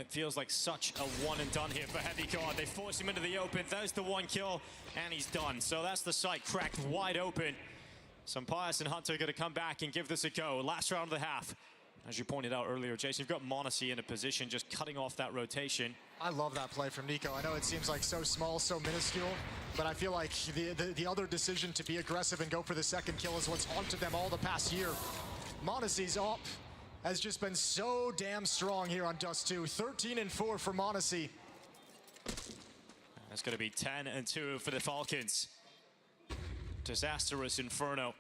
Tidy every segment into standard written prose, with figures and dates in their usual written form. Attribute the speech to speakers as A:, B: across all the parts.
A: It feels like such a one and done here for Heavy Guard. They force him into the open. There's the one kill, and he's done. So that's the site cracked wide open. So Pius and Hunter are going to come back and give this a go. Last round of the half. As you pointed out earlier, Jason, you've got m0NESY in a position just cutting off that rotation.
B: I love that play from Nico. I know it seems like so small, so minuscule, but I feel like the other decision to be aggressive and go for the second kill is what's haunted them all the past year. m0NESY's up has just been so damn strong here on Dust 2. 13-4 for m0NESY.
A: That's going to be 10-2 for the Falcons. Disastrous Inferno.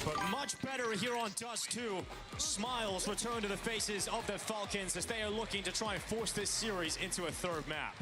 A: But much better here on Dust 2. Smiles return to the faces of the Falcons as they are looking to try and force this series into a third map.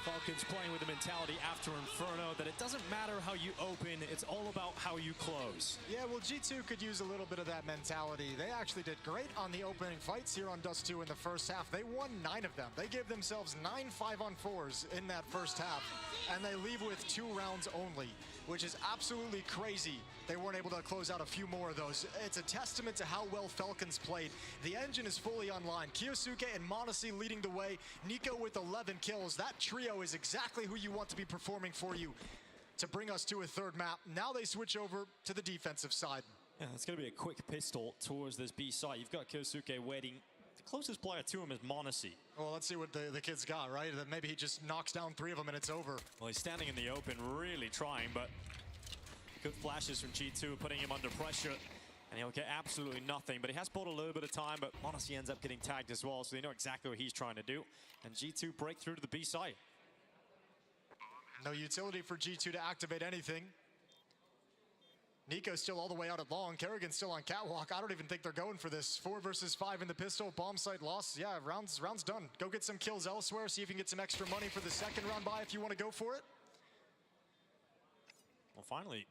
A: Falcons playing with the mentality after Inferno that it doesn't matter how you open, it's all about how you close.
B: Yeah, well, G2 could use a little bit of that mentality. They actually did great on the opening fights here on Dust 2 in the first half. They won 9 of them. They gave themselves 9 5-on-4s in that first half, and they leave with 2 rounds only. which is absolutely crazy. They weren't able to close out a few more of those. It's a testament to how well Falcons played. The engine is fully online. Kyosuke and m0NESY leading the way. Nico with 11 kills. That trio is exactly who you want to be performing for you to bring us to a third map. Now they switch over to the defensive side.
A: Yeah, it's going to be a quick pistol towards this B site. You've got Kyosuke waiting. The closest player to him is m0NESY.
B: Well, let's see what the kid's got, right? That maybe he just knocks down 3 of them and it's over.
A: Well, he's standing in the open, really trying, but good flashes from G2, putting him under pressure, and he'll get absolutely nothing. But he has bought a little bit of time, but m0NESY ends up getting tagged as well, so they know exactly what he's trying to do. And G2 break through to the B site.
B: No utility for G2 to activate anything. Nico's still all the way out at long. Kerrigan's still on catwalk. I don't even think they're going for this. 4 versus 5 in the pistol. Bomb site lost. Yeah, round's done. Go get some kills elsewhere. See if you can get some extra money for the second round buy if you want to go for it.
A: Well, finally,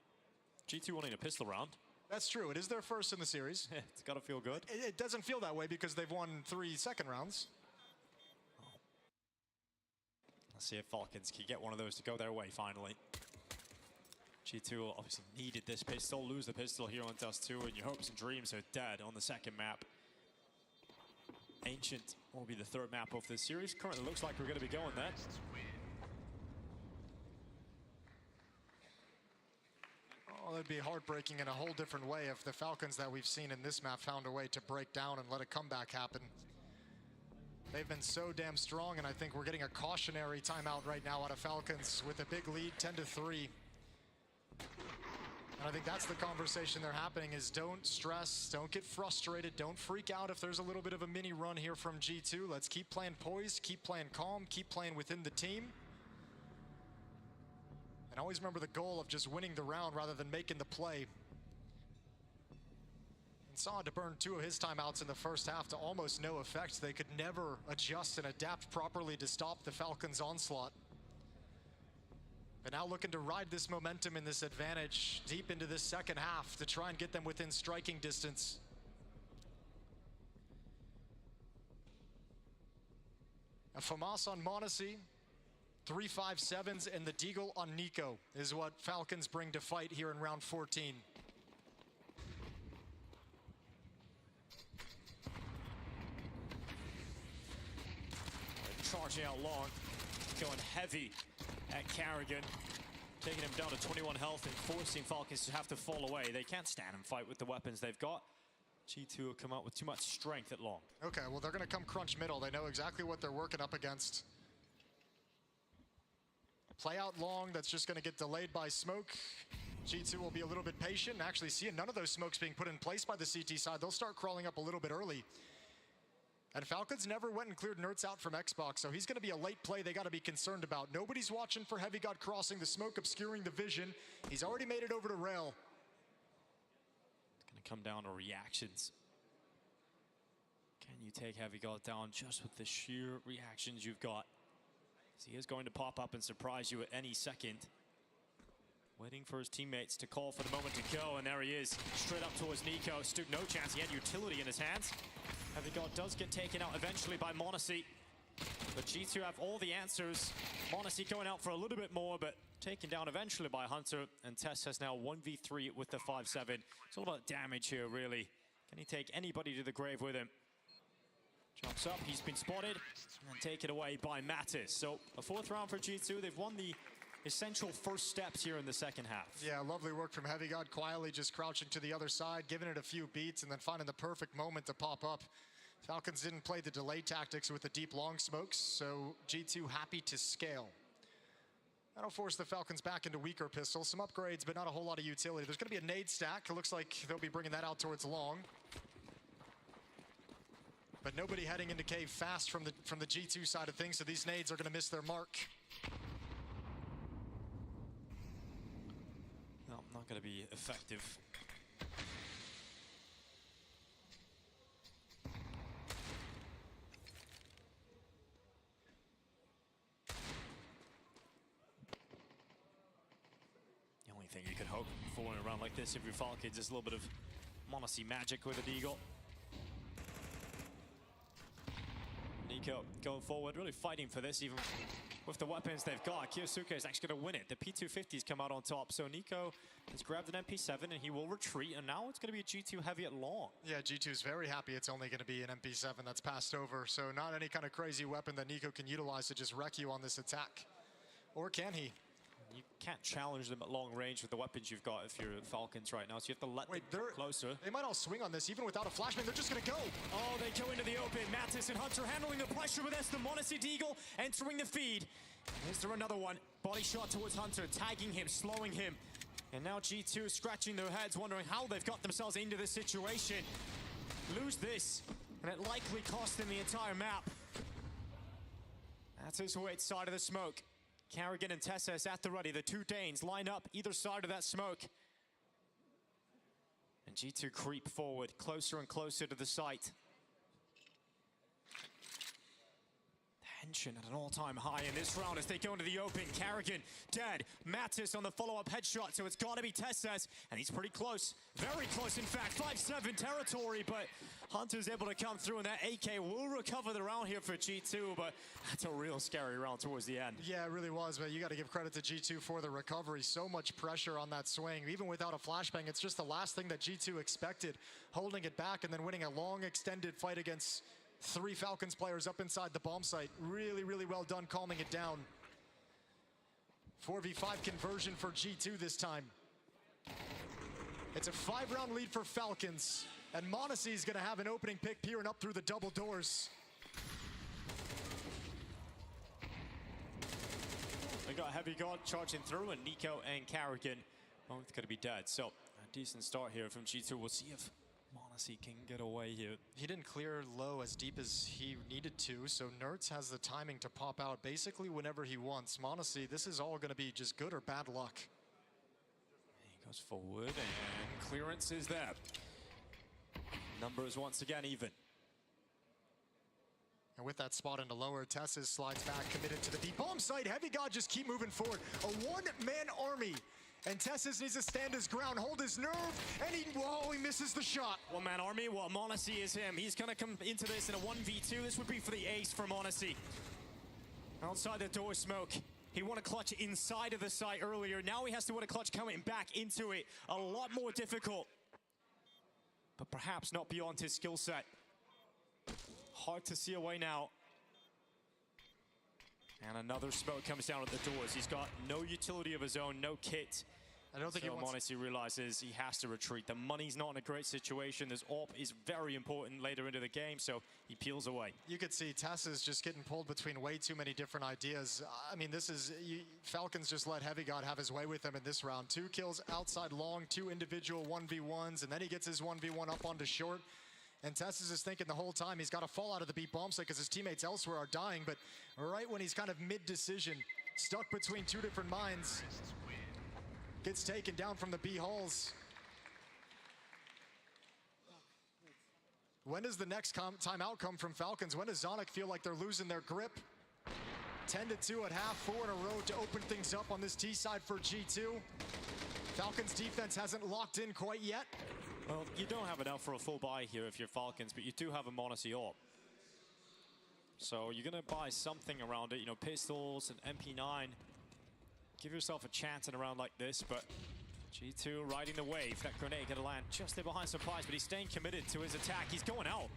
A: G2 winning a pistol round.
B: That's true. It is their first in the series.
A: It's got to feel good.
B: It doesn't feel that way because they've won 3 second rounds.
A: Let's see if Falcons can get one of those to go their way finally. G2 obviously needed this pistol, lose the pistol here on Dust 2, and your hopes and dreams are dead on the second map. Ancient will be the third map of this series. Currently looks like we're going to be going there.
B: Oh, that'd be heartbreaking in a whole different way if the Falcons that we've seen in this map found a way to break down and let a comeback happen. They've been so damn strong, and I think we're getting a cautionary timeout right now out of Falcons with a big lead, 10-3. And I think that's the conversation they're happening is don't stress, don't get frustrated, don't freak out if there's a little bit of a mini run here from G2. Let's keep playing poised, keep playing calm, keep playing within the team. And always remember the goal of just winning the round rather than making the play. And saw to burn 2 of his timeouts in the first half to almost no effect. They could never adjust and adapt properly to stop the Falcons' onslaught. But now looking to ride this momentum and this advantage deep into this second half to try and get them within striking distance. A FAMAS on m0NESY, 3-5-7s, and the Deagle on Nico is what Falcons bring to fight here in round 14.
A: Charging out long, going heavy at Kerrigan, taking him down to 21 health and forcing Falcons to have to fall away. They can't stand and fight with the weapons they've got. G2 will come out with too much strength at long.
B: Okay, well, they're going to come crunch middle. They know exactly what they're working up against. Play out long, that's just going to get delayed by smoke. G2 will be a little bit patient. Actually, seeing none of those smokes being put in place by the CT side, they'll start crawling up a little bit early. And Falcons never went and cleared Nerds out from Xbox, so he's going to be a late play they got to be concerned about. Nobody's watching for Heavy God crossing, the smoke obscuring the vision. He's already made it over to rail.
A: It's going to come down to reactions. Can you take Heavy God down just with the sheer reactions you've got? So he is going to pop up and surprise you at any second. Waiting for his teammates to call for the moment to go, and there he is, straight up towards Nico. Stood no chance, he had utility in his hands. Heavy God does get taken out eventually by m0NESY, but G2 have all the answers. m0NESY going out for a little bit more, but taken down eventually by Hunter, and Tess has now 1v3 with the 5-7. It's all about damage here, really. Can he take anybody to the grave with him? Jumps up, he's been spotted, and taken away by Mattis. So a 4th round for G2. They've won the essential first steps here in the second half.
B: Yeah, lovely work from Heavy God, quietly just crouching to the other side, giving it a few beats, and then finding the perfect moment to pop up. Falcons didn't play the delay tactics with the deep long smokes, so G2 happy to scale. That'll force the Falcons back into weaker pistols. Some upgrades, but not a whole lot of utility. There's going to be a nade stack. It looks like they'll be bringing that out towards long. But nobody heading into cave fast from the G2 side of things, so these nades are going to miss their mark.
A: No, not going to be effective. The only thing you could hope for in a round like this if you're Falcons is a little bit of m0NESY magic with a Deagle. Nico going forward, really fighting for this, even with the weapons they've got, Kiyosuke is actually going to win it. The P250's come out on top, so Nico has grabbed an MP7 and he will retreat, and now it's going to be a G2 heavy at long.
B: Yeah, G2's very happy it's only going to be an MP7 that's passed over, so not any kind of crazy weapon that Nico can utilize to just wreck you on this attack. Or can he?
A: You can't challenge them at long range with the weapons you've got if you're Falcons right now, so you have to let them get closer.
B: They might all swing on this, even without a flashbang. They're just going to go.
A: Oh, they go into the open. Mattis and Hunter handling the pressure with the m0NESY Deagle entering the feed. Is there another one? Body shot towards Hunter, tagging him, slowing him. And now G2 scratching their heads, wondering how they've got themselves into this situation. Lose this, and it likely cost them the entire map. That's his weight side of the smoke. Carrigan and Tessas at the ready. The two Danes line up either side of that smoke. And G2 creep forward, closer and closer to the site. Tension at an all-time high in this round as they go into the open. Carrigan dead. Mattis on the follow-up headshot, so it's got to be Tessas, and he's pretty close. Very close, in fact. 5-7 territory, but Hunter's able to come through, and that AK will recover the round here for G2, but that's a real scary round towards the end.
B: Yeah, it really was, but you got to give credit to G2 for the recovery. So much pressure on that swing. Even without a flashbang, it's just the last thing that G2 expected, holding it back and then winning a long, extended fight against 3 Falcons players up inside the bomb site. Really, really well done calming it down. 4v5 conversion for G2 this time. It's a 5-round lead for Falcons, and m0NESY is going to have an opening pick peering up through the double doors.
A: They got Heavy God charging through, and Nico and Carrigan both going to be dead. So a decent start here from G2. We'll see if m0NESY can get away here.
B: He didn't clear low as deep as he needed to, so Nerds has the timing to pop out basically whenever he wants. m0NESY, this is all going to be just good or bad luck.
A: He goes forward, and clearance is there. Numbers once again even.
B: And with that spot into lower, Tessas slides back, committed to the B bomb site. Heavy God just keep moving forward. A one-man army. And Tessas needs to stand his ground, hold his nerve, and he misses the shot.
A: One-man army, well, m0NESY is him. He's gonna come into this in a 1v2. This would be for the ace for m0NESY. Outside the door smoke. He won a clutch inside of the site earlier. Now he has to win a clutch coming back into it. A lot more difficult. But perhaps not beyond his skill set. Hard to see a way now. And another smoke comes down at the doors. He's got no utility of his own, no kit.
B: I don't think
A: m0NESY realizes he has to retreat. The money's not in a great situation. This AWP is very important later into the game, so he peels away.
B: You could see Tessas just getting pulled between way too many different ideas. I mean, this is, Falcons just let Heavy God have his way with them in this round. 2 kills outside long, 2 individual 1v1s, and then he gets his 1v1 up onto short. And Tessas is thinking the whole time he's got to fall out of the B bomb site because his teammates elsewhere are dying, but right when he's kind of mid-decision, stuck between 2 different mines, gets taken down from the B halls. When does the next timeout come from Falcons? When does Zonic feel like they're losing their grip? 10-2 at half, 4 in a row to open things up on this T side for G2. Falcons defense hasn't locked in quite yet.
A: Well, you don't have enough for a full buy here if you're Falcons, but you do have a m0NESY AWP. So you're going to buy something around it, you know, pistols and MP9. Give yourself a chance in a round like this, but G2 riding the wave. That grenade going to land just there behind Surprise, but he's staying committed to his attack. He's going out.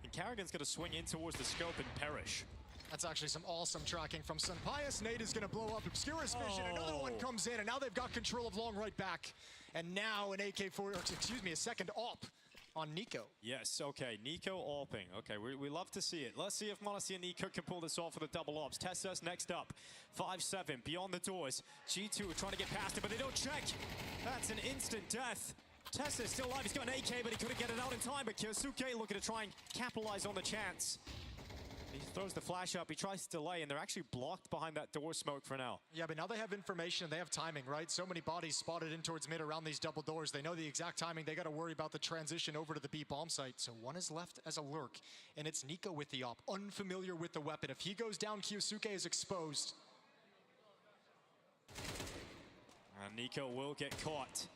A: And Carrigan's going to swing in towards the scope and perish.
B: That's actually some awesome tracking from Sunpius. Nate is going to blow up Obscurus Vision. Another one comes in, and now they've got control of long right back. And now an AK-4, or excuse me, a second AWP on Nico.
A: Yes, okay, Nico AWPing. Okay, we love to see it. Let's see if m0NESY and Nico can pull this off for the double ops. Tessas next up. 5-7, beyond the doors. G2 are trying to get past it, but they don't check. That's an instant death. Tessas still alive. He's got an AK, but he couldn't get it out in time. But Kiyosuke looking to try and capitalize on the chance. He throws the flash up, he tries to delay, and they're actually blocked behind that door smoke for now.
B: Yeah, but now they have information, they have timing, right? So many bodies spotted in towards mid around these double doors. They know the exact timing. They got to worry about the transition over to the B bomb site. So one is left as a lurk, and it's Nico with the AWP, unfamiliar with the weapon. If he goes down, Kiyosuke is exposed.
A: And Nico will get caught.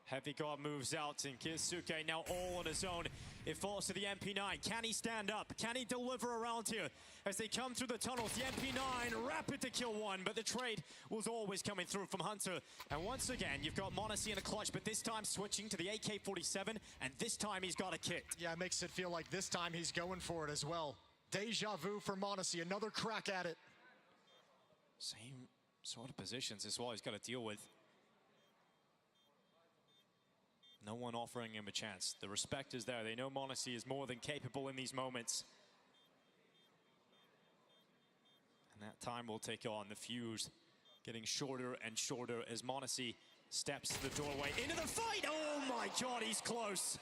A: Heavy God moves out, and Kiyosuke now all on his own. It falls to the MP9. Can he stand up? Can he deliver around here? As they come through the tunnels, the MP9 rapid to kill one, but the trade was always coming through from Hunter. And once again, you've got m0NESY in a clutch, but this time switching to the AK-47, and this time he's got a kit.
B: Yeah, it makes it feel like this time he's going for it as well. Deja vu for m0NESY, another crack at it.
A: Same sort of positions as well he's got to deal with. No one offering him a chance. The respect is there. They know m0NESY is more than capable in these moments. And that time will take on. The fuse getting shorter and shorter as m0NESY steps to the doorway into the fight. Oh my God, he's close.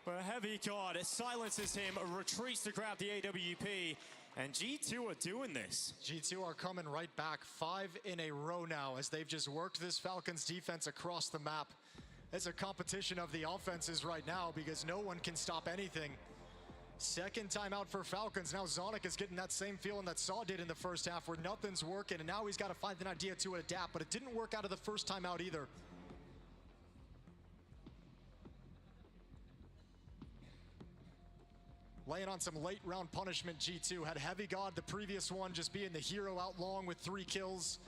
A: But Heavy God silences him, retreats to grab the AWP. And G2 are doing this.
B: G2 are coming right back, 5 in a row now as they've just worked this Falcons defense across the map. It's a competition of the offenses right now because no one can stop anything. Second time out for Falcons. Now Zonic is getting that same feeling that Saw did in the first half where nothing's working, and now he's got to find an idea to adapt, but it didn't work out of the first time out either. Laying on some late round punishment, G2 had Heavy God the previous one just being the hero out long with 3 kills.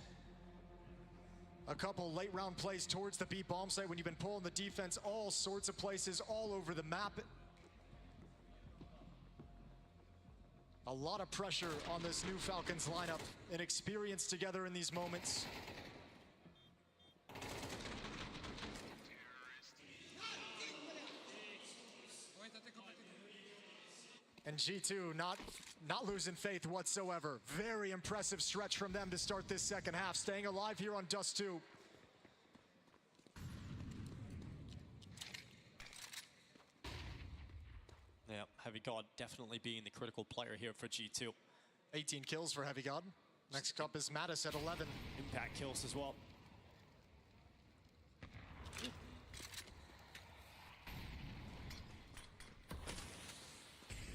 B: A couple late round plays towards the B bomb site when you've been pulling the defense all sorts of places all over the map. A lot of pressure on this new Falcons lineup and experience together in these moments. And G2 not losing faith whatsoever. Very impressive stretch from them to start this second half, staying alive here on Dust 2.
A: Yeah, Heavy God definitely being the critical player here for G2.
B: 18 kills for Heavy God. Next up is Mattis at 11.
A: Impact kills as well.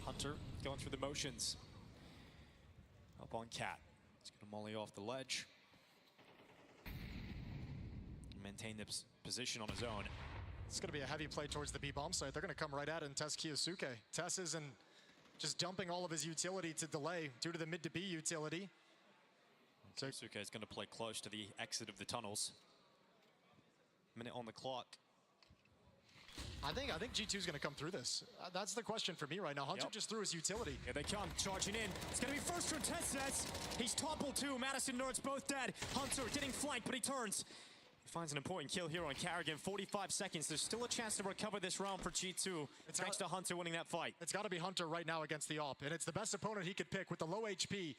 A: Hunter going through the motions. Up on Cat. He's going to molly off the ledge. Maintain the position on his own.
B: It's going to be a heavy play towards the B bomb site. They're going to come right at it and test Kiyosuke. Tess isn't just dumping all of his utility to delay due to the mid to B utility.
A: So Kiyosuke is going to play close to the exit of the tunnels. Minute on the clock.
B: I think G2 is going to come through this. That's the question for me right now. Hunter just threw his utility.
A: Here they come, charging in. It's going to be first from Tess. He's toppled too. Madison Nerds both dead. Hunter getting flanked, but he turns. Finds an important kill here on Carrigan. 45 seconds. There's still a chance to recover this round for G2. Thanks to Hunter winning that fight.
B: It's got to be Hunter right now against the AWP, and it's the best opponent he could pick with the low HP.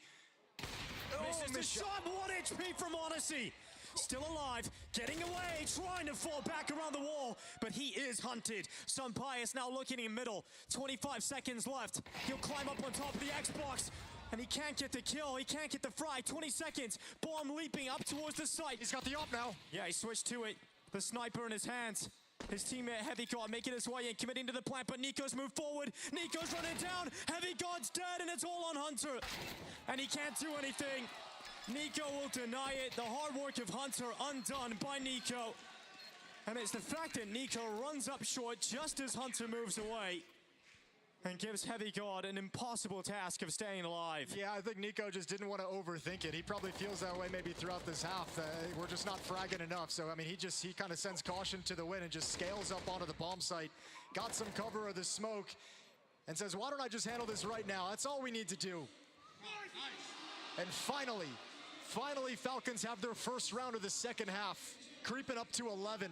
A: Misses the shot. 1 HP from m0NESY. Still alive, getting away, trying to fall back around the wall, but he is hunted. Sunpius now looking in middle. 25 seconds left. He'll climb up on top of the Xbox. And he can't get the kill, he can't get the fry. 20 seconds, bomb leaping up towards the site.
B: He's got the AWP now.
A: Yeah, he switched to it. The sniper in his hands. His teammate Heavy God making his way in, committing to the plant, but Nico's moved forward. Nico's running down. Heavy God's dead, and it's all on Hunter. And he can't do anything. Nico will deny it. The hard work of Hunter undone by Nico. And it's the fact that Nico runs up short just as Hunter moves away and gives Heavy God an impossible task of staying alive.
B: Yeah, I think Nico just didn't want to overthink it. He probably feels that way maybe throughout this half. We're just not fragging enough. So, I mean, he kind of sends caution to the wind and just scales up onto the bomb site. Got some cover of the smoke and says, why don't I just handle this right now? That's all we need to do. And finally, Falcons have their first round of the second half, creeping up to 11.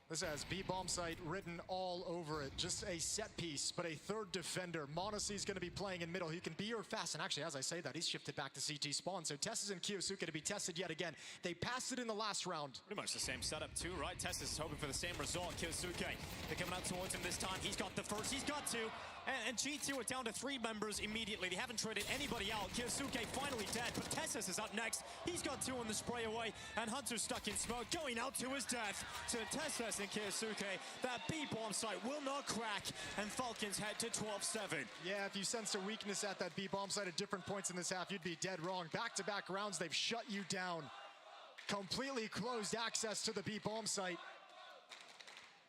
B: This has B-bomb site written all over it. Just a set piece, but a third defender. m0NESY is going to be playing in middle. He can be or fast, and actually, as I say that, he's shifted back to CT spawn. So Tess and Kiyosuke to be tested yet again. They passed it in the last round.
A: Pretty much the same setup too, right? Tess is hoping for the same result. Kiyosuke, they're coming out towards him this time. He's got the first, he's got two. And G2 are down to 3 members immediately. They haven't traded anybody out. Kiyosuke finally dead, but Tessus is up next. He's got 2 on the spray away, and Hunter's stuck in smoke, going out to his death. To Tessus and Kiyosuke, that B-bomb site will not crack, and Falcons head to 12-7.
B: Yeah, if you sensed a weakness at that B-bomb site at different points in this half, you'd be dead wrong. Back-to-back rounds, they've shut you down. Completely closed access to the B-bomb site.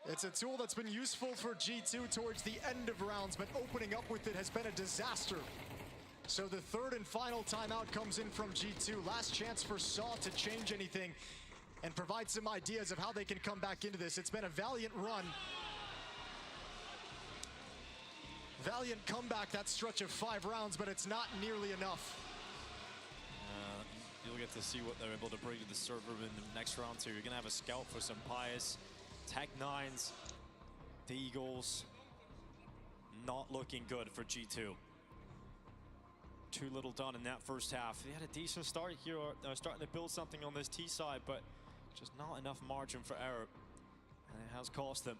B: It's a tool that's been useful for G2 towards the end of rounds, but opening up with it has been a disaster. So the third and final timeout comes in from G2. Last chance for Saw to change anything and provide some ideas of how they can come back into this. It's been a valiant run. Valiant comeback, that stretch of 5 rounds, but it's not nearly enough.
A: You'll get to see what they're able to bring to the server in the next round too. You're gonna have a scout for some Pious. Tech-9s, the Eagles, not looking good for G2. Too little done in that first half. They had a decent start here. They're starting to build something on this T side, but just not enough margin for error. And it has cost them.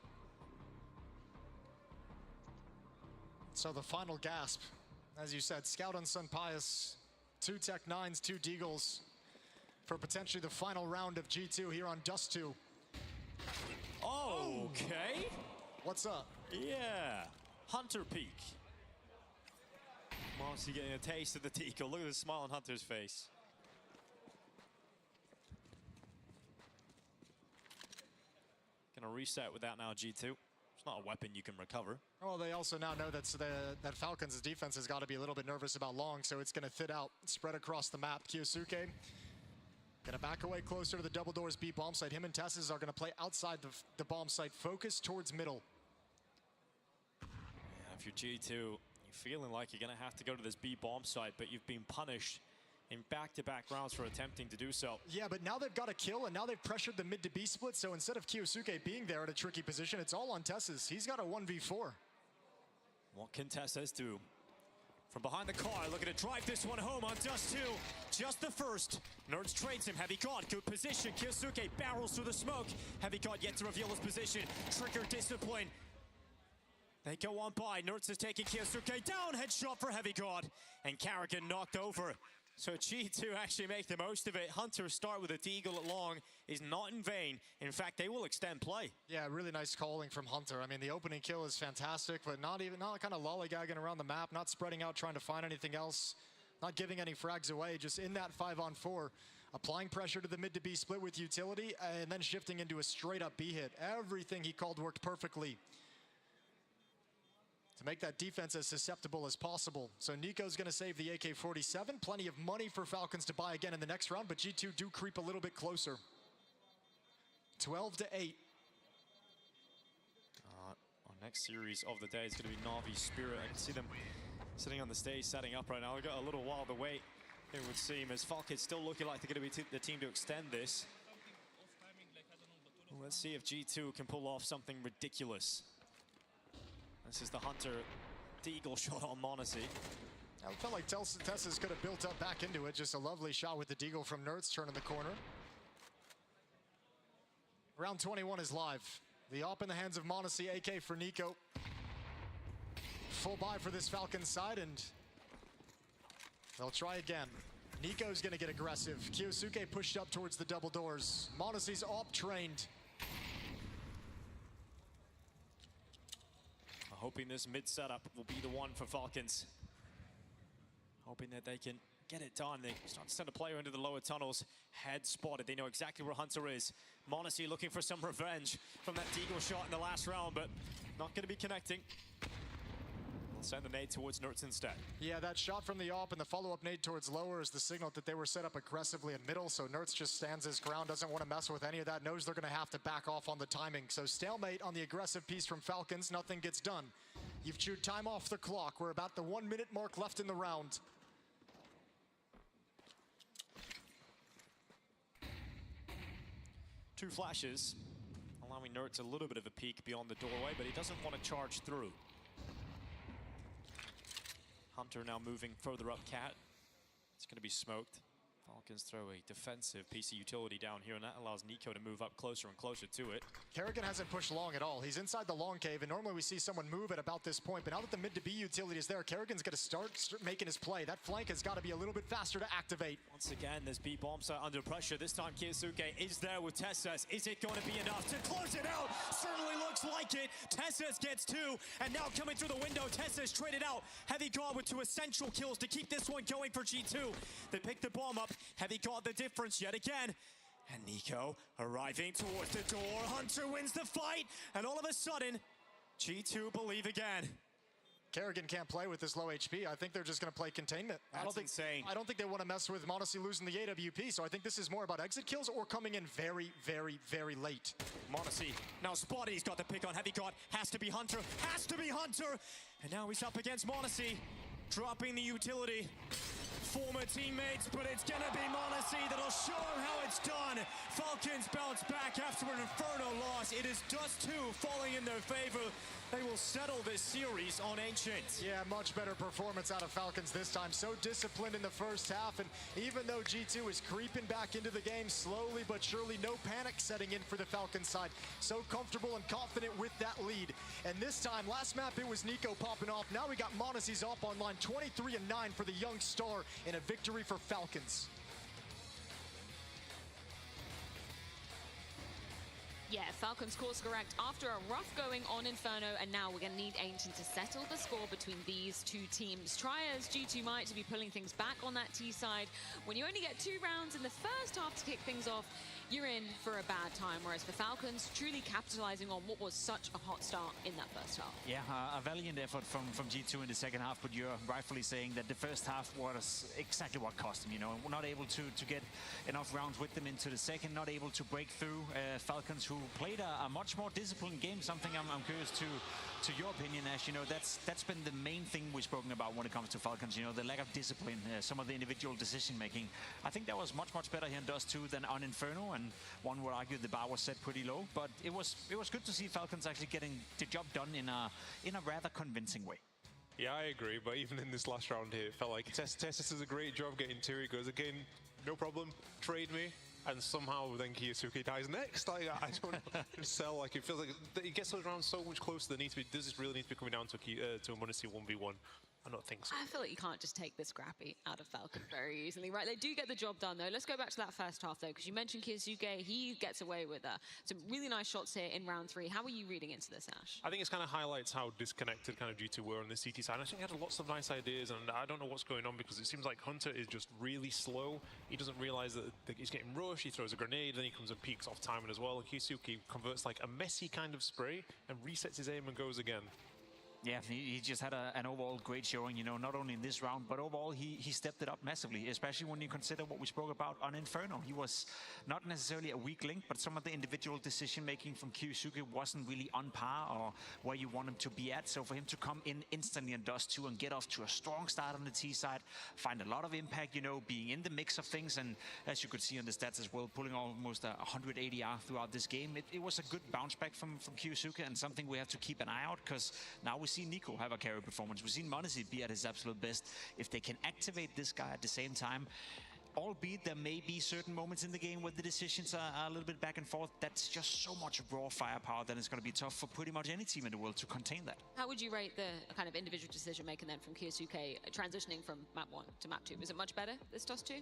B: So the final gasp, as you said, Scout on Sun Pious, 2 Tech-9s, 2 Deagles for potentially the final round of G2 here on Dust 2.
A: Okay.
B: What's up?
A: Yeah. Hunter peak. Mossy getting a taste of the Deagle. Look at the smile on Hunter's face. Gonna reset with that now, G2. It's not a weapon you can recover.
B: Well, they also now know that Falcons' defense has got to be a little bit nervous about Long, so it's going to fit out, spread across the map. Kiyosuke gonna back away closer to the double doors B bomb site. Him and Tessus are gonna play outside the bomb site, focus towards middle.
A: Yeah, if you're G2, you're feeling like you're gonna have to go to this B bomb site, but you've been punished in back-to-back rounds for attempting to do so.
B: Yeah, but now they've got a kill, and now they've pressured the mid to B split, so instead of Kiyosuke being there at a tricky position, it's all on Tessus. He's got a 1v4.
A: What can Tessus do? From behind the car, looking to drive this one home on Dust 2. Just the first. Nerds trades him. Heavy God, good position. Kiyosuke barrels through the smoke. Heavy God yet to reveal his position. Trigger discipline. They go on by. Nerds is taking Kiyosuke down. Headshot for Heavy God. And Carrigan knocked over. So G2 actually make the most of it. Hunter start with a Deagle at long is not in vain. In fact, they will extend play.
B: Yeah, really nice calling from Hunter. I mean, the opening kill is fantastic, but not kind of lollygagging around the map, not spreading out, trying to find anything else, not giving any frags away, just in that 5-on-4, applying pressure to the mid to B split with utility, and then shifting into a straight up B hit. Everything he called worked perfectly to make that defense as susceptible as possible. So Nico's gonna save the AK-47. Plenty of money for Falcons to buy again in the next round, but G2 do creep a little bit closer. 12-8.
A: Our next series of the day is gonna be Na'Vi Spirit. I can see them sitting on the stage, setting up right now. They've got a little while to wait, it would seem, as Falcons still looking like they're gonna be the team to extend this. Well, let's see if G2 can pull off something ridiculous. This is the Hunter Deagle shot on Monacy.
B: I felt like Tessus could have built up back into it. Just a lovely shot with the Deagle from Nerds turning the corner. Round 21 is live. The op in the hands of Monacy, AK for Nico. Full buy for this Falcons side, and they'll try again. Nico's gonna get aggressive. Kiyosuke pushed up towards the double doors. Monacy's op trained.
A: Hoping this mid setup will be the one for Falcons. Hoping that they can get it done. They start to send a player into the lower tunnels. Head spotted. They know exactly where Hunter is. Monacy looking for some revenge from that Deagle shot in the last round, but not going to be connecting. We'll send the nade towards Nerds instead.
B: Yeah, that shot from the op and the follow-up nade towards lower is the signal that they were set up aggressively in middle, so Nerds just stands his ground, doesn't want to mess with any of that, knows they're going to have to back off on the timing. So stalemate on the aggressive piece from Falcons, nothing gets done. You've chewed time off the clock. We're about the 1 minute mark left in the round.
A: Two flashes, allowing Nerds a little bit of a peek beyond the doorway, but he doesn't want to charge through. Hunter now moving further up Cat. It's going to be smoked. Falcons throw a defensive piece of utility down here, and that allows Nico to move up closer and closer to it.
B: Carrigan hasn't pushed long at all. He's inside the long cave, and normally we see someone move at about this point, but now that the mid to B utility is there, Carrigan's going to start making his play. That flank has got to be a little bit faster to activate.
A: Once again, this B bomb site under pressure. This time Kiyosuke is there with Tessus. Is it going to be enough to close it out? Certainly looks like it. Tessus gets 2, and now coming through the window, Tessus traded out. Heavy God with 2 essential kills to keep this one going for G2. They pick the bomb up. Heavy God the difference yet again. And Nico arriving towards the door. Hunter wins the fight, and all of a sudden, G2 believe again.
B: Kerrigan can't play with this low HP. I think they're just going to play containment.
A: That's insane.
B: I don't think they want to mess with m0NESY losing the AWP, so I think this is more about exit kills or coming in very, very, very late.
A: m0NESY, now Spotty's got the pick on Heavy God. Has to be Hunter, has to be Hunter! And now he's up against m0NESY, dropping the utility. Former teammates, but it's gonna be m0NESY that'll show him how it's done. Falcons bounce back after an Inferno loss. It is Dust 2 falling in their favor. They will settle this series on Ancient.
B: Yeah, much better performance out of Falcons this time. So disciplined in the first half, and even though G2 is creeping back into the game slowly but surely, no panic setting in for the Falcons side. So comfortable and confident with that lead. And this time, last map it was Nico popping off. Now we got m0NESY's up on line, 23-9 for the young star, and a victory for Falcons.
C: Yeah, Falcons course correct after a rough going on Inferno, and now we're going to need Ancient to settle the score between these two teams. Try as G2 might to be pulling things back on that T side. When you only get 2 rounds in the first half to kick things off, you're in for a bad time. Whereas for Falcons, truly capitalizing on what was such a hot start in that first half.
D: Yeah, a valiant effort from G2 in the second half, but you're rightfully saying that the first half was exactly what cost them. You know, not able to get enough rounds with them into the second, not able to break through. Falcons, who played a much more disciplined game, something I'm curious to your opinion, Ash. You know, that's been the main thing we've spoken about when it comes to Falcons. You know, the lack of discipline, some of the individual decision making. I think that was much better here in Dust 2 than on Inferno, and one would argue the bar was set pretty low. But it was good to see Falcons actually getting the job done in a rather convincing way.
E: Yeah, I agree, but even in this last round here, it felt like Tessus does a great job getting 2. He goes, again, no problem, trade me. And somehow then Kiyosuke dies next. Like, I don't know. Cell, like, it feels like it gets those rounds so much closer than it needs to be. Does this really need to be coming down to a m0NESY 1v1? I don't think so.
C: I feel like you can't just take the scrappy out of Falcon very easily, right? They do get the job done, though. Let's go back to that first half, though, because you mentioned Kiyosuke. He gets away with some really nice shots here in round 3. How are you reading into this, Ash?
E: I think it kind of highlights how disconnected kind of G2 were on the CT side. I think he had lots of nice ideas, and I don't know what's going on because it seems like Hunter is just really slow. He doesn't realize that he's getting rushed. He throws a grenade, then he comes and peeks off timing as well. And Kiyosuke converts like a messy kind of spray and resets his aim and goes again.
D: Yeah, he just had an overall great showing, you know, not only in this round, but overall he stepped it up massively, especially when you consider what we spoke about on Inferno. He was not necessarily a weak link, but some of the individual decision-making from Kiyosuke wasn't really on par or where you want him to be at. So for him to come in instantly in Dust 2 and get off to a strong start on the T side, find a lot of impact, you know, being in the mix of things, and as you could see on the stats as well, pulling almost 100 ADR throughout this game. It was a good bounce back from Kiyosuke, and something we have to keep an eye out, because now we see Nico have a carry performance. We've seen m0NESY be at his absolute best. If they can activate this guy at the same time, albeit there may be certain moments in the game where the decisions are a little bit back and forth, that's just so much raw firepower that it's going to be tough for pretty much any team in the world to contain that.
C: How would you rate the kind of individual decision making then from Kiyosuke transitioning from map 1 to map 2? Is it much better, this Dust 2?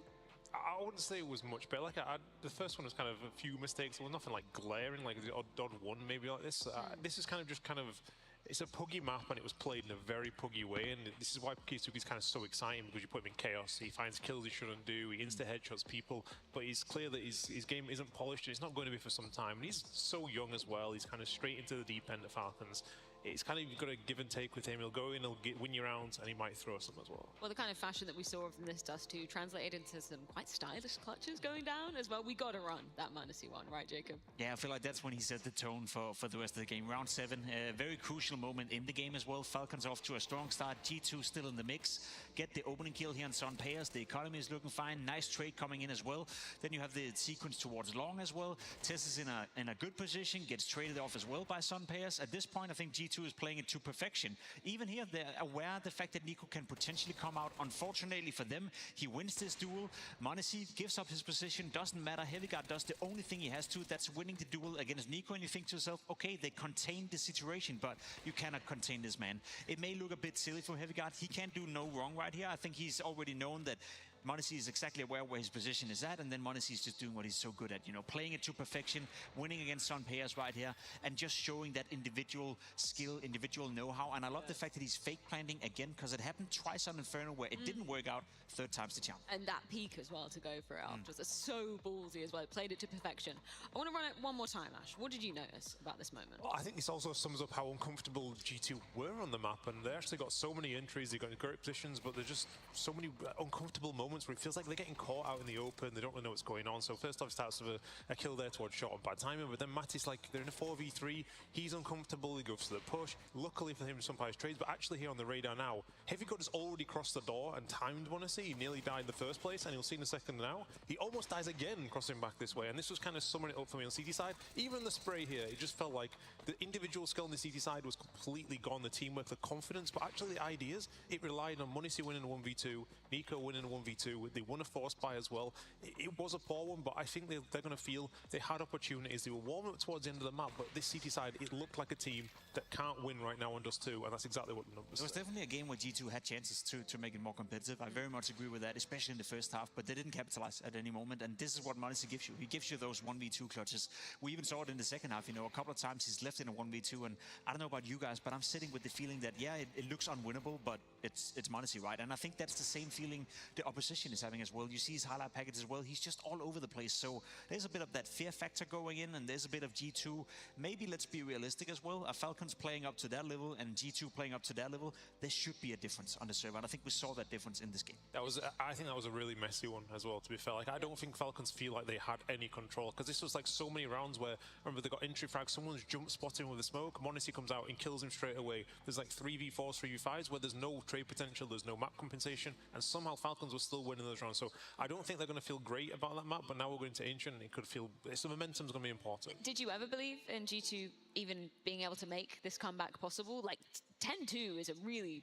E: I wouldn't say it was much better. Like the first one was kind of a few mistakes. Well, nothing like glaring, like the odd one maybe like this. This is kind of it's a puggy map, and it was played in a very puggy way, and this is why Kiyosuke's kind of so exciting, because you put him in chaos, he finds kills he shouldn't do, he insta-headshots people, but it's clear that his game isn't polished, and it's not going to be for some time, and he's so young as well. He's kind of straight into the deep end of Falcons. It's kind of got a give and take with him. He'll go in, he'll win your rounds, and he might throw some as well.
C: Well, the kind of fashion that we saw from this Dust 2 translated into some quite stylish clutches going down as well. We got to run that m0NESY one, right, Jacob?
D: Yeah, I feel like that's when he set the tone for the rest of the game. Round 7, a very crucial moment in the game as well. Falcons off to a strong start. G2 still in the mix. Get the opening kill here on Sun Payers. The economy is looking fine. Nice trade coming in as well. Then you have the sequence towards Long as well. Tess is in a good position, gets traded off as well by Sun Payers. At this point, I think G2 is playing it to perfection. Even here, they're aware of the fact that Nico can potentially come out. Unfortunately for them, he wins this duel. m0NESY gives up his position. Doesn't matter. Heavy God does the only thing he has to. That's winning the duel against Nico. And you think to yourself, okay, they contained the situation, but you cannot contain this man. It may look a bit silly for Heavy God. He can't do no wrong right here. I think he's already known that Monacy is exactly aware where his position is at, and then Monacy is just doing what he's so good at, playing it to perfection, winning against Son Payas right here, and just showing that individual skill, individual know-how. And I love the fact that he's fake planting again, because it happened twice on Inferno where it didn't work out. Third time's the charm.
C: And that peak as well to go for it after. It's so ballsy as well. Played it to perfection. I want to run it one more time, Ash. What did you notice about this moment?
E: Well, I think this also sums up how uncomfortable G2 were on the map, and they actually got so many entries, they got in great positions, but there's just so many uncomfortable moments where it feels like they're getting caught out in the open, they don't really know what's going on. So first off, it starts with a kill there towards shot on bad timing, but then Matty's like, they're in a 4v3, he's uncomfortable, he goes for the push. Luckily for him, some players trades, but actually here on the radar now, Heavy God has already crossed the door and timed Monacy. He nearly died in the first place, and you'll see in a second now, he almost dies again crossing back this way, and this was kind of summing it up for me on CT side. Even the spray here, it just felt like the individual skill on the CT side was completely gone, the teamwork, the confidence, but actually the ideas, it relied on Monacy winning a 1v2, Nico winning a 1v2, they won a force buy as well. It was a poor one, but I think they're going to feel they had opportunities, they were warming up towards the end of the map, but this CT side, it looked like a team that can't win right now on Dust 2, and that's exactly what the numbers
D: It was
E: say.
D: definitely a game where G2 had chances to make it more competitive. I very much agree with that, especially in the first half, but they didn't capitalize at any moment, and this is what Monacy gives you. He gives you those 1v2 clutches. We even saw it in the second half, a couple of times he's left in a 1v2, and I don't know about you guys, but I'm sitting with the feeling that, yeah, it looks unwinnable, but it's Monacy, right? And I think that's the same feeling the opposition is having as well. You see his highlight package as well. He's just all over the place. So there's a bit of that fear factor going in, and there's a bit of G2. Maybe let's be realistic as well. Falcons playing up to their level and G2 playing up to their level, there should be a difference on the server, and I think we saw that difference in this game.
E: I think that was a really messy one as well, to be fair. Like, I don't think Falcons feel like they had any control, because this was like so many rounds where, remember, they got entry frags, someone's jump spotting with a smoke, Monacy comes out and kills him straight away. There's like 3v4s, 3v5s where there's no trade potential, there's no map compensation, and somehow Falcons were still winning those rounds. So I don't think they're going to feel great about that map, but now we're going to Ancient, and it could feel, so momentum's going to be important.
C: Did you ever believe in G2 even being able to make this comeback possible? Like 10-2 is a really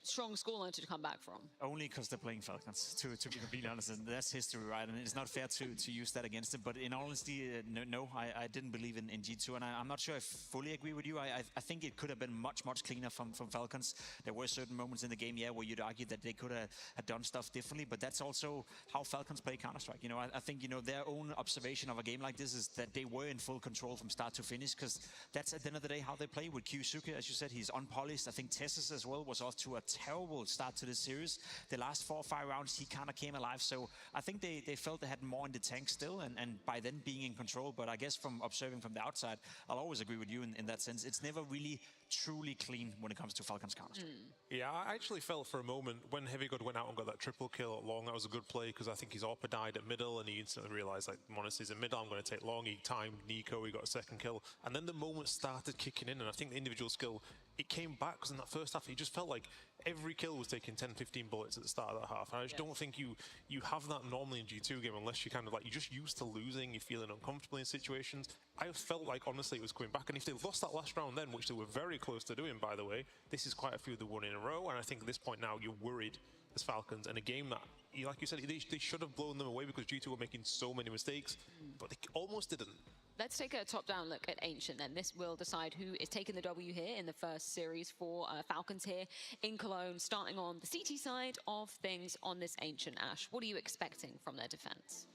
C: strong scoreline to come back from.
D: Only because they're playing Falcons, to be completely honest, and that's history, right? And it's not fair to use that against them. But in all honesty, no, I didn't believe in G2, and I'm not sure I fully agree with you. I think it could have been much cleaner from Falcons. There were certain moments in the game, where you'd argue that they could have done stuff differently, but that's also how Falcons play Counter-Strike. I think their own observation of a game like this is that they were in full control from start to finish, because that's at the end of the day how they play. With Kyusuke, as you said, he's unpolished. I think Tessus as well was off to a terrible start to this series. The last 4 or 5 rounds, he kind of came alive. So I think they felt they had more in the tank still, and by then being in control. But I guess from observing from the outside, I'll always agree with you in that sense. It's never really truly clean when it comes to Falcons Counter-Strike.
E: Yeah, I actually felt for a moment when Heavy God went out and got that triple kill at long, that was a good play, because I think his AWP died at middle, and he instantly realized, like, Monacy's in middle, I'm going to take long. He timed Nico, he got a second kill, and then the moment started kicking in, and I think the individual skill, it came back, because in that first half, it just felt like every kill was taking 10, 15 bullets at the start of that half. And I just don't think you have that normally in G2 game, unless you kind of like, you're just used to losing, you're feeling uncomfortable in situations. I felt like, honestly, it was coming back. And if they lost that last round then, which they were very close to doing, by the way, this is quite a few they won in a row. And I think at this point now, you're worried as Falcons. And a game that, like you said, they should have blown them away, because G2 were making so many mistakes, but they almost didn't.
C: Let's take a top-down look at Ancient then. This will decide who is taking the W here in the first series for Falcons here in Cologne, starting on the CT side of things on this Ancient. Ash, what are you expecting from their defense?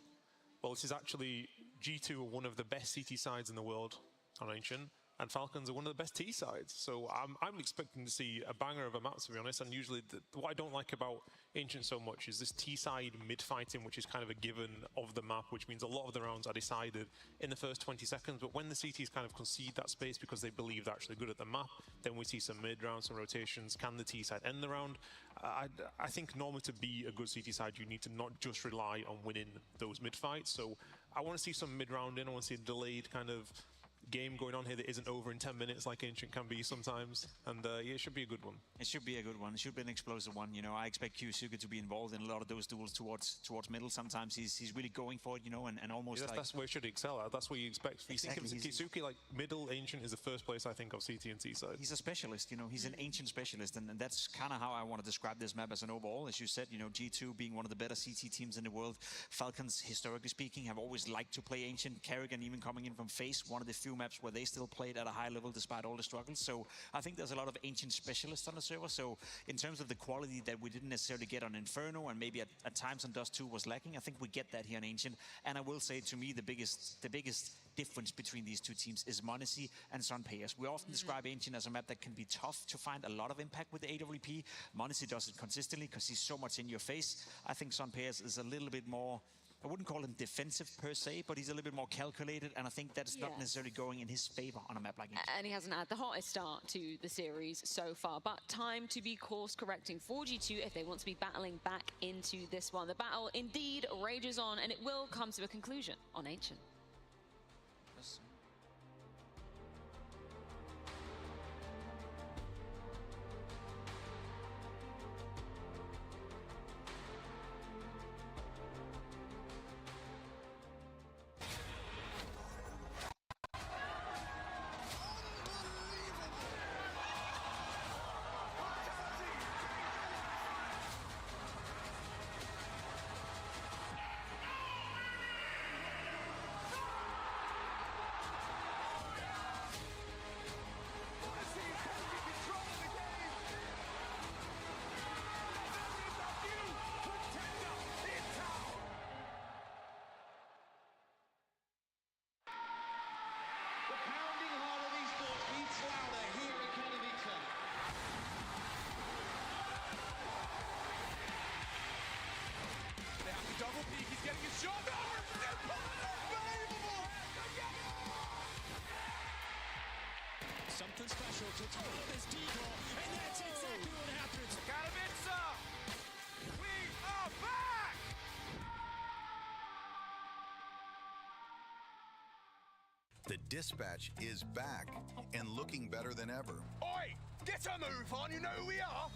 E: Well, this is actually, G2 are one of the best CT sides in the world on Ancient, and Falcons are one of the best T sides. So I'm expecting to see a banger of a map, to be honest. And usually what I don't like about Ancient so much is this T side mid-fighting, which is kind of a given of the map, which means a lot of the rounds are decided in the first 20 seconds. But when the CTs kind of concede that space because they believe they're actually good at the map, then we see some mid-rounds, some rotations. Can the T side end the round? I think normally to be a good CT side, you need to not just rely on winning those mid-fights. So I want to see some mid-round in. I want to see a delayed kind of game going on here that isn't over in 10 minutes like Ancient can be sometimes, and yeah, it should be a good one.
D: It should be a good one. It should be an explosive one. I expect Kyusuke to be involved in a lot of those duels towards middle. Sometimes he's really going for it, and almost
E: yeah, that's where he should excel at. That's what you expect.
D: Exactly.
E: You think of Kyusuke, like middle Ancient is the first place I think of CT and T side.
D: He's a specialist, he's an Ancient specialist, and that's kind of how I want to describe this map as an overall. As you said, G2 being one of the better CT teams in the world. Falcons, historically speaking, have always liked to play Ancient. Kerrigan even coming in from Faceit, one of the few few maps where they still played at a high level despite all the struggles. So I think there's a lot of ancient specialists on the server. So in terms of the quality that we didn't necessarily get on Inferno and maybe at times on Dust 2 was lacking, I think we get that here on Ancient. And I will say, to me, the biggest difference between these two teams is Monacy and Sunpayers. We often describe Ancient as a map that can be tough to find a lot of impact with the AWP. Monacy does it consistently because he's so much in your face. I think Sunpayers is a little bit more, I wouldn't call him defensive per se, but he's a little bit more calculated, and I think that's not necessarily going in his favor on a map like Ancient.
C: And he hasn't had the hottest start to the series so far, but time to be course correcting for G2 if they want to be battling back into this one. The battle indeed rages on, and it will come to a conclusion on Ancient.
F: Double peek, he's getting his shot. Unbelievable!
A: Something special to throw this decoy, and that's exactly what happens.
F: Katowice! We are back!
G: The Dispatch is back and looking better than ever.
F: Oi! Get a move on, you know who we are!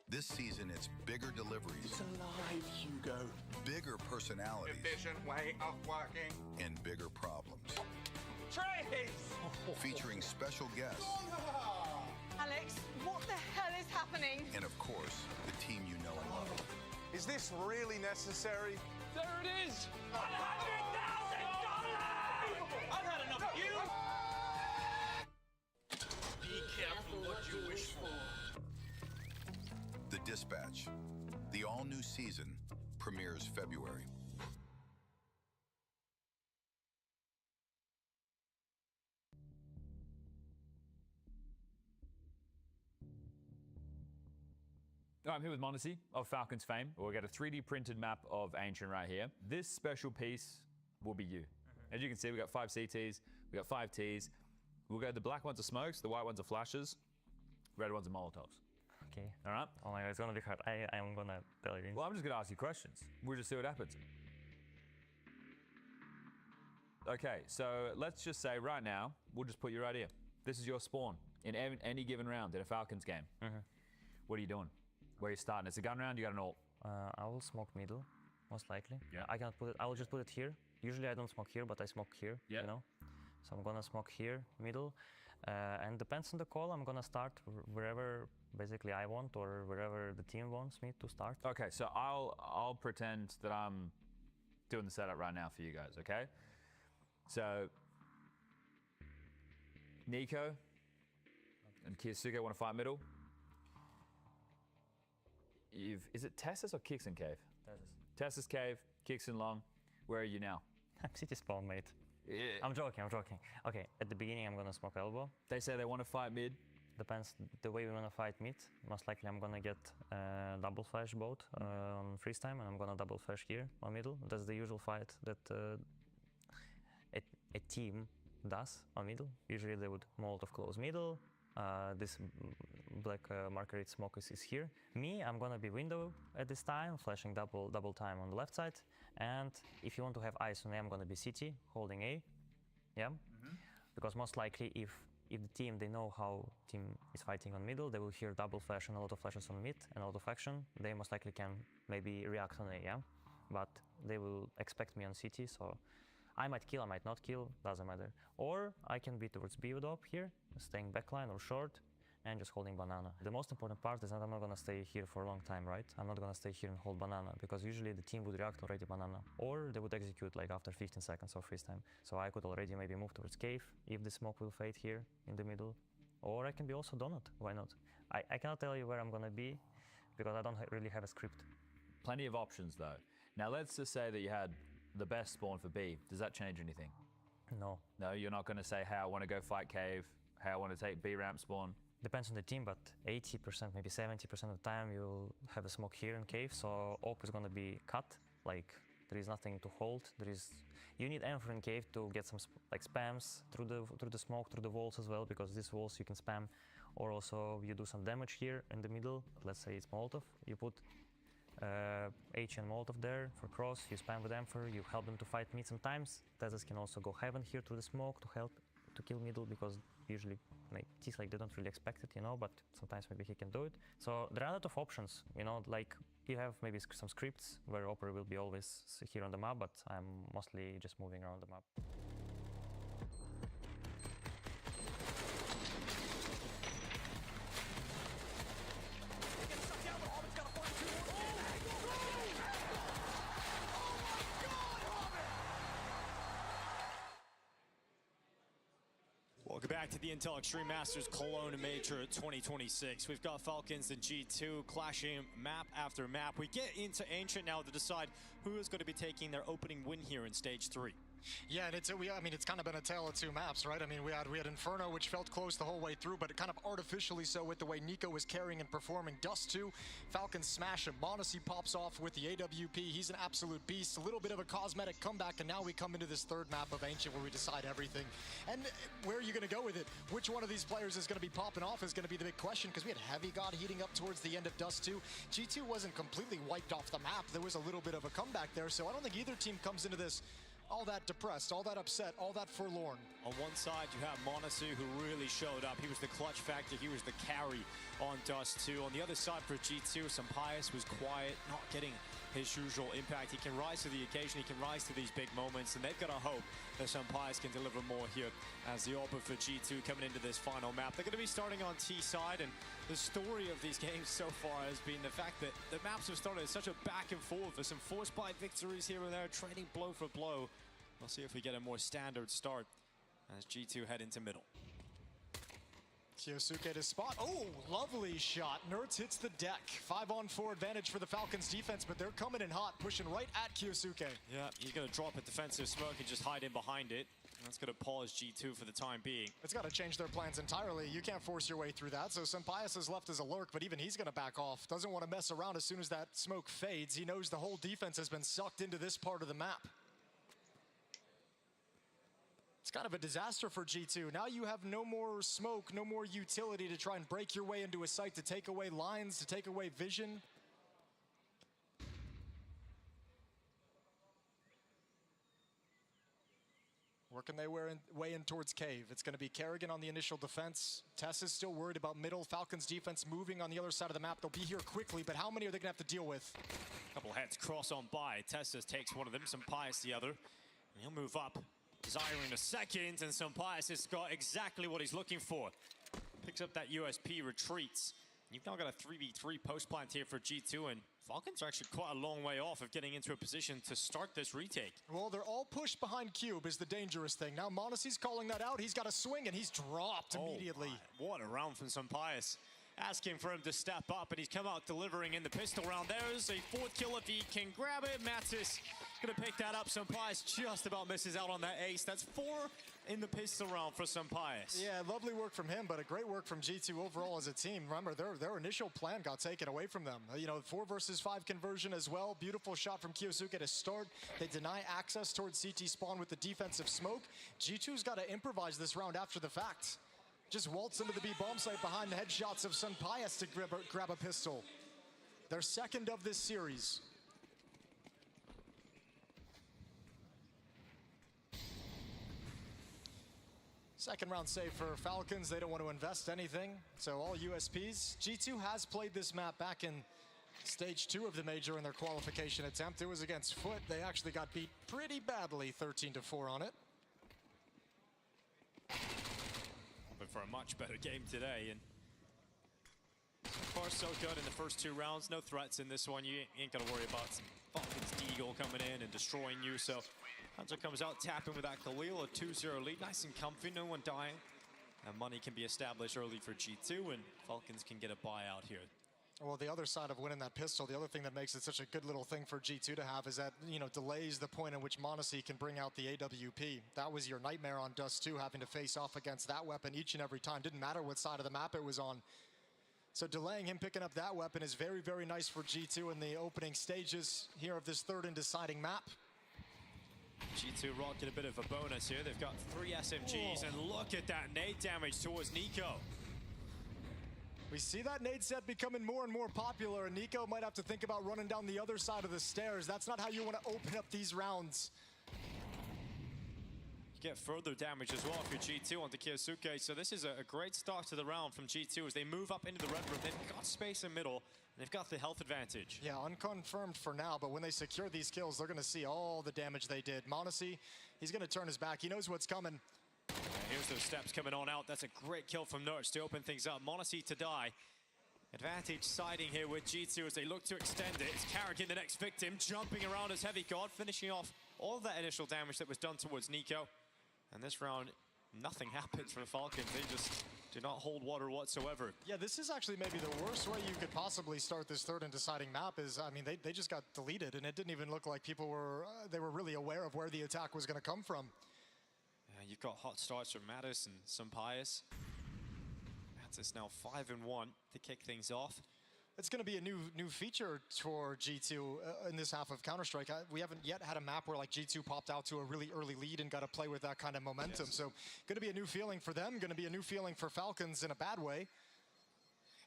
G: This season, it's bigger deliveries.
F: It's alive, Hugo.
G: Bigger personalities.
F: Efficient way of working.
G: And bigger problems.
F: Trace!
G: Featuring special guests.
H: Alex, what the hell is happening?
G: And of course, the team you know and love.
F: Is this really necessary? There it is! $100,000! I've had enough of you! Be careful what you wish for.
G: The Dispatch. The all-new season premieres February.
I: I'm here with Monacy of Falcons fame. We'll get a 3D printed map of Ancient right here. This special piece will be you. As you can see, we've got 5 CTs, we've got 5 Ts. We'll go, the black ones are smokes, the white ones are flashes, red ones are Molotovs.
J: Okay.
I: All right?
J: Oh my god, it's gonna be hard. I'm gonna tell you.
I: Well, I'm just gonna ask you questions. We'll just see what happens. Okay, so let's just say right now, we'll just put you right here. This is your spawn in any given round in a Falcons game. What are you doing? Where are you starting? It's a gun round, you got an ult.
J: I will smoke middle, most likely.
I: Yeah.
J: I cannot put it. I will just put it here. Usually I don't smoke here, but I smoke here.
I: Yeah.
J: You know. So I'm gonna smoke here, middle, and depends on the call. I'm gonna start wherever basically I want or wherever the team wants me to start.
I: Okay, so I'll pretend that I'm doing the setup right now for you guys, okay? So Nico and Kiyasuke want to fight middle. Is it Tessa's or Kicks in cave? Tessa's cave, Kicks in long. Where are you now?
J: I'm city spawn, mate.
I: Yeah.
J: I'm joking. Okay, at the beginning I'm gonna smoke elbow.
I: They say they want to fight mid.
J: Depends the way we wanna fight mid. Most likely I'm gonna get double flash both on freeze time, and I'm gonna double flash here on middle. That's the usual fight that a team does on middle. Usually they would Molotov close middle. This black marker it smoke is here. Me, I'm gonna be window at this time, flashing double time on the left side. And if you want to have eyes on A, I'm gonna be CT, holding A. Yeah. Because most likely if the team, they know how team is fighting on middle, they will hear double flash and a lot of flashes on mid and a lot of action. They most likely can maybe react on A, yeah? But they will expect me on CT, so I might kill, I might not kill, doesn't matter. Or I can be towards B with up here, staying backline or short, and just holding banana. The most important part is that I'm not gonna stay here for a long time, right? I'm not gonna stay here and hold banana, because usually the team would react already banana, or they would execute like after 15 seconds of freeze time. So I could already maybe move towards cave if the smoke will fade here in the middle, or I can be also donut, why not? I cannot tell you where I'm gonna be, because I don't really have a script.
I: Plenty of options though. Now let's just say that you had the best spawn for B. Does that change anything?
J: No.
I: No, you're not going to say, hey, I want to go fight cave, hey, I want to take B ramp spawn.
J: Depends on the team, but 80%, maybe 70% of the time you'll have a smoke here in cave, so AWP is gonna be cut. Like there is nothing to hold. You need Emperor in cave to get some like spams through the smoke, through the walls as well, because these walls you can spam, or also you do some damage here in the middle. Let's say it's Molotov. You put H and Molotov there for cross, you spam with Emperor, you help them to fight mid sometimes. Tezes can also go heaven here through the smoke to help to kill middle, because usually like T's like they don't really expect it, you know, but sometimes maybe he can do it. So there are a lot of options, you know, like you have maybe some scripts where Opera will be always here on the map, but I'm mostly just moving around the map.
A: Welcome back to the Intel Extreme Masters Cologne Major 2026. We've got Falcons and G2 clashing map after map. We get into Ancient now to decide who is going to be taking their opening win here in Stage 3.
B: Yeah, and it's kind of been a tale of two maps, right? I mean, we had Inferno, which felt close the whole way through, but it kind of artificially so with the way Nico was carrying and performing. Dust 2, Falcons smash him. Monacy pops off with the AWP. He's an absolute beast. A little bit of a cosmetic comeback, and now we come into this third map of Ancient where we decide everything. And where are you going to go with it? Which one of these players is going to be popping off is going to be the big question, because we had Heavy God heating up towards the end of Dust 2. G2 wasn't completely wiped off the map. There was a little bit of a comeback there, so I don't think either team comes into this all that depressed, all that upset, all that forlorn.
A: On one side, you have Monacy, who really showed up. He was the clutch factor. He was the carry on Dust 2. On the other side for G2, Sampaius was quiet, not getting his usual impact. He can rise to the occasion. He can rise to these big moments, and they've got to hope that Sampaius can deliver more here as the AWP for G2 coming into this final map. They're going to be starting on T side, and the story of these games so far has been the fact that the maps have started such a back and forth for some forced by victories here and there, trading blow for blow. We'll see if we get a more standard start as G2 head into middle.
B: Kyosuke to spot. Oh, lovely shot. Nerds hits the deck. 5-on-4 advantage for the Falcons defense, but they're coming in hot, pushing right at Kyosuke.
A: Yeah, he's going to drop a defensive smoke and just hide in behind it. That's going to pause G2 for the time being.
B: It's got to change their plans entirely. You can't force your way through that. So Sampaius is left as a lurk, but even he's going to back off. Doesn't want to mess around as soon as that smoke fades. He knows the whole defense has been sucked into this part of the map. It's kind of a disaster for G2. Now you have no more smoke, no more utility to try and break your way into a site, to take away lines, to take away vision. Working their way in towards cave. It's going to be Kerrigan on the initial defense. Tess is still worried about middle. Falcons defense moving on the other side of the map. They'll be here quickly, but how many are they going to have to deal with?
A: Couple heads cross on by. Tessus takes one of them, Sampaius the other. And he'll move up. Desiring a second, and Sampaius has got exactly what he's looking for. Picks up that USP, retreats. You've now got a 3v3 post plant here for G2, and Falcons are actually quite a long way off of getting into a position to start this retake.
B: Well, they're all pushed behind Cube is the dangerous thing. Now Monacy's calling that out. He's got a swing, and he's dropped immediately.
A: My. What a round from Sampaius. Asking for him to step up, and he's come out delivering in the pistol round. There's a fourth kill if he can grab it. Mattis gonna pick that up. Sampaius just about misses out on that ace. That's 4 in the pistol round for Sampaius.
B: Yeah, lovely work from him, but a great work from G2 overall as a team. Remember, their initial plan got taken away from them. You know, 4 versus 5 conversion as well. Beautiful shot from Kyosuke to start. They deny access towards CT spawn with the defensive smoke. G2's got to improvise this round after the fact. Just waltz into the B bomb site behind the headshots of Sampaius to grab a pistol. Their second of this series. Second round save for Falcons. They don't want to invest anything, so all USPs. G2 has played this map back in Stage 2 of the Major in their qualification attempt. It was against Foot. They actually got beat pretty badly, 13-4 on it.
A: For a much better game today, and So far, so good in the first 2 rounds. No threats in this one. You ain't got to worry about some Falcons Deagle coming in and destroying you. So Hunter comes out, tapping with that Khalil, a 2-0 lead. Nice and comfy, no one dying. And money can be established early for G2, and Falcons can get a buyout here.
B: Well, the other side of winning that pistol, the other thing that makes it such a good little thing for G2 to have is that, you know, delays the point in which m0NESY can bring out the AWP. That was your nightmare on Dust 2, having to face off against that weapon each and every time. Didn't matter what side of the map it was on. So delaying him picking up that weapon is very, very nice for G2 in the opening stages here of this third and deciding map.
A: G2 rocking a bit of a bonus here. They've got 3 SMGs, and look at that nade damage towards Nico.
B: We see that nade set becoming more and more popular, and Nico might have to think about running down the other side of the stairs. That's not how you want to open up these rounds.
A: You get further damage as well if you're G2 onto Kyosuke. So this is a great start to the round from G2 as they move up into the red room. They've got space in middle, and they've got the health advantage.
B: Yeah, unconfirmed for now, but when they secure these kills, they're going to see all the damage they did. m0NESY, he's going to turn his back. He knows what's coming.
A: Here's those steps coming on out. That's a great kill from Nurse to open things up. m0NESY to die. Advantage siding here with G2 as they look to extend it. It's Karrigan, the next victim, jumping around as Heavy God, finishing off all of that initial damage that was done towards Nico. And this round, nothing happens for the Falcons. They just do not hold water whatsoever.
B: Yeah, this is actually maybe the worst way you could possibly start this third and deciding map is, I mean, they just got deleted, and it didn't even look like people were, they were really aware of where the attack was going to come from.
A: You've got hot starts from Mattis and Sampaius. Mattis now 5-1 to kick things off.
B: It's going to be a new feature for G2 in this half of Counter-Strike. We haven't yet had a map where like G2 popped out to a really early lead and got to play with that kind of momentum.
A: Yes.
B: So going to be a new feeling for them, going to be a new feeling for Falcons in a bad way.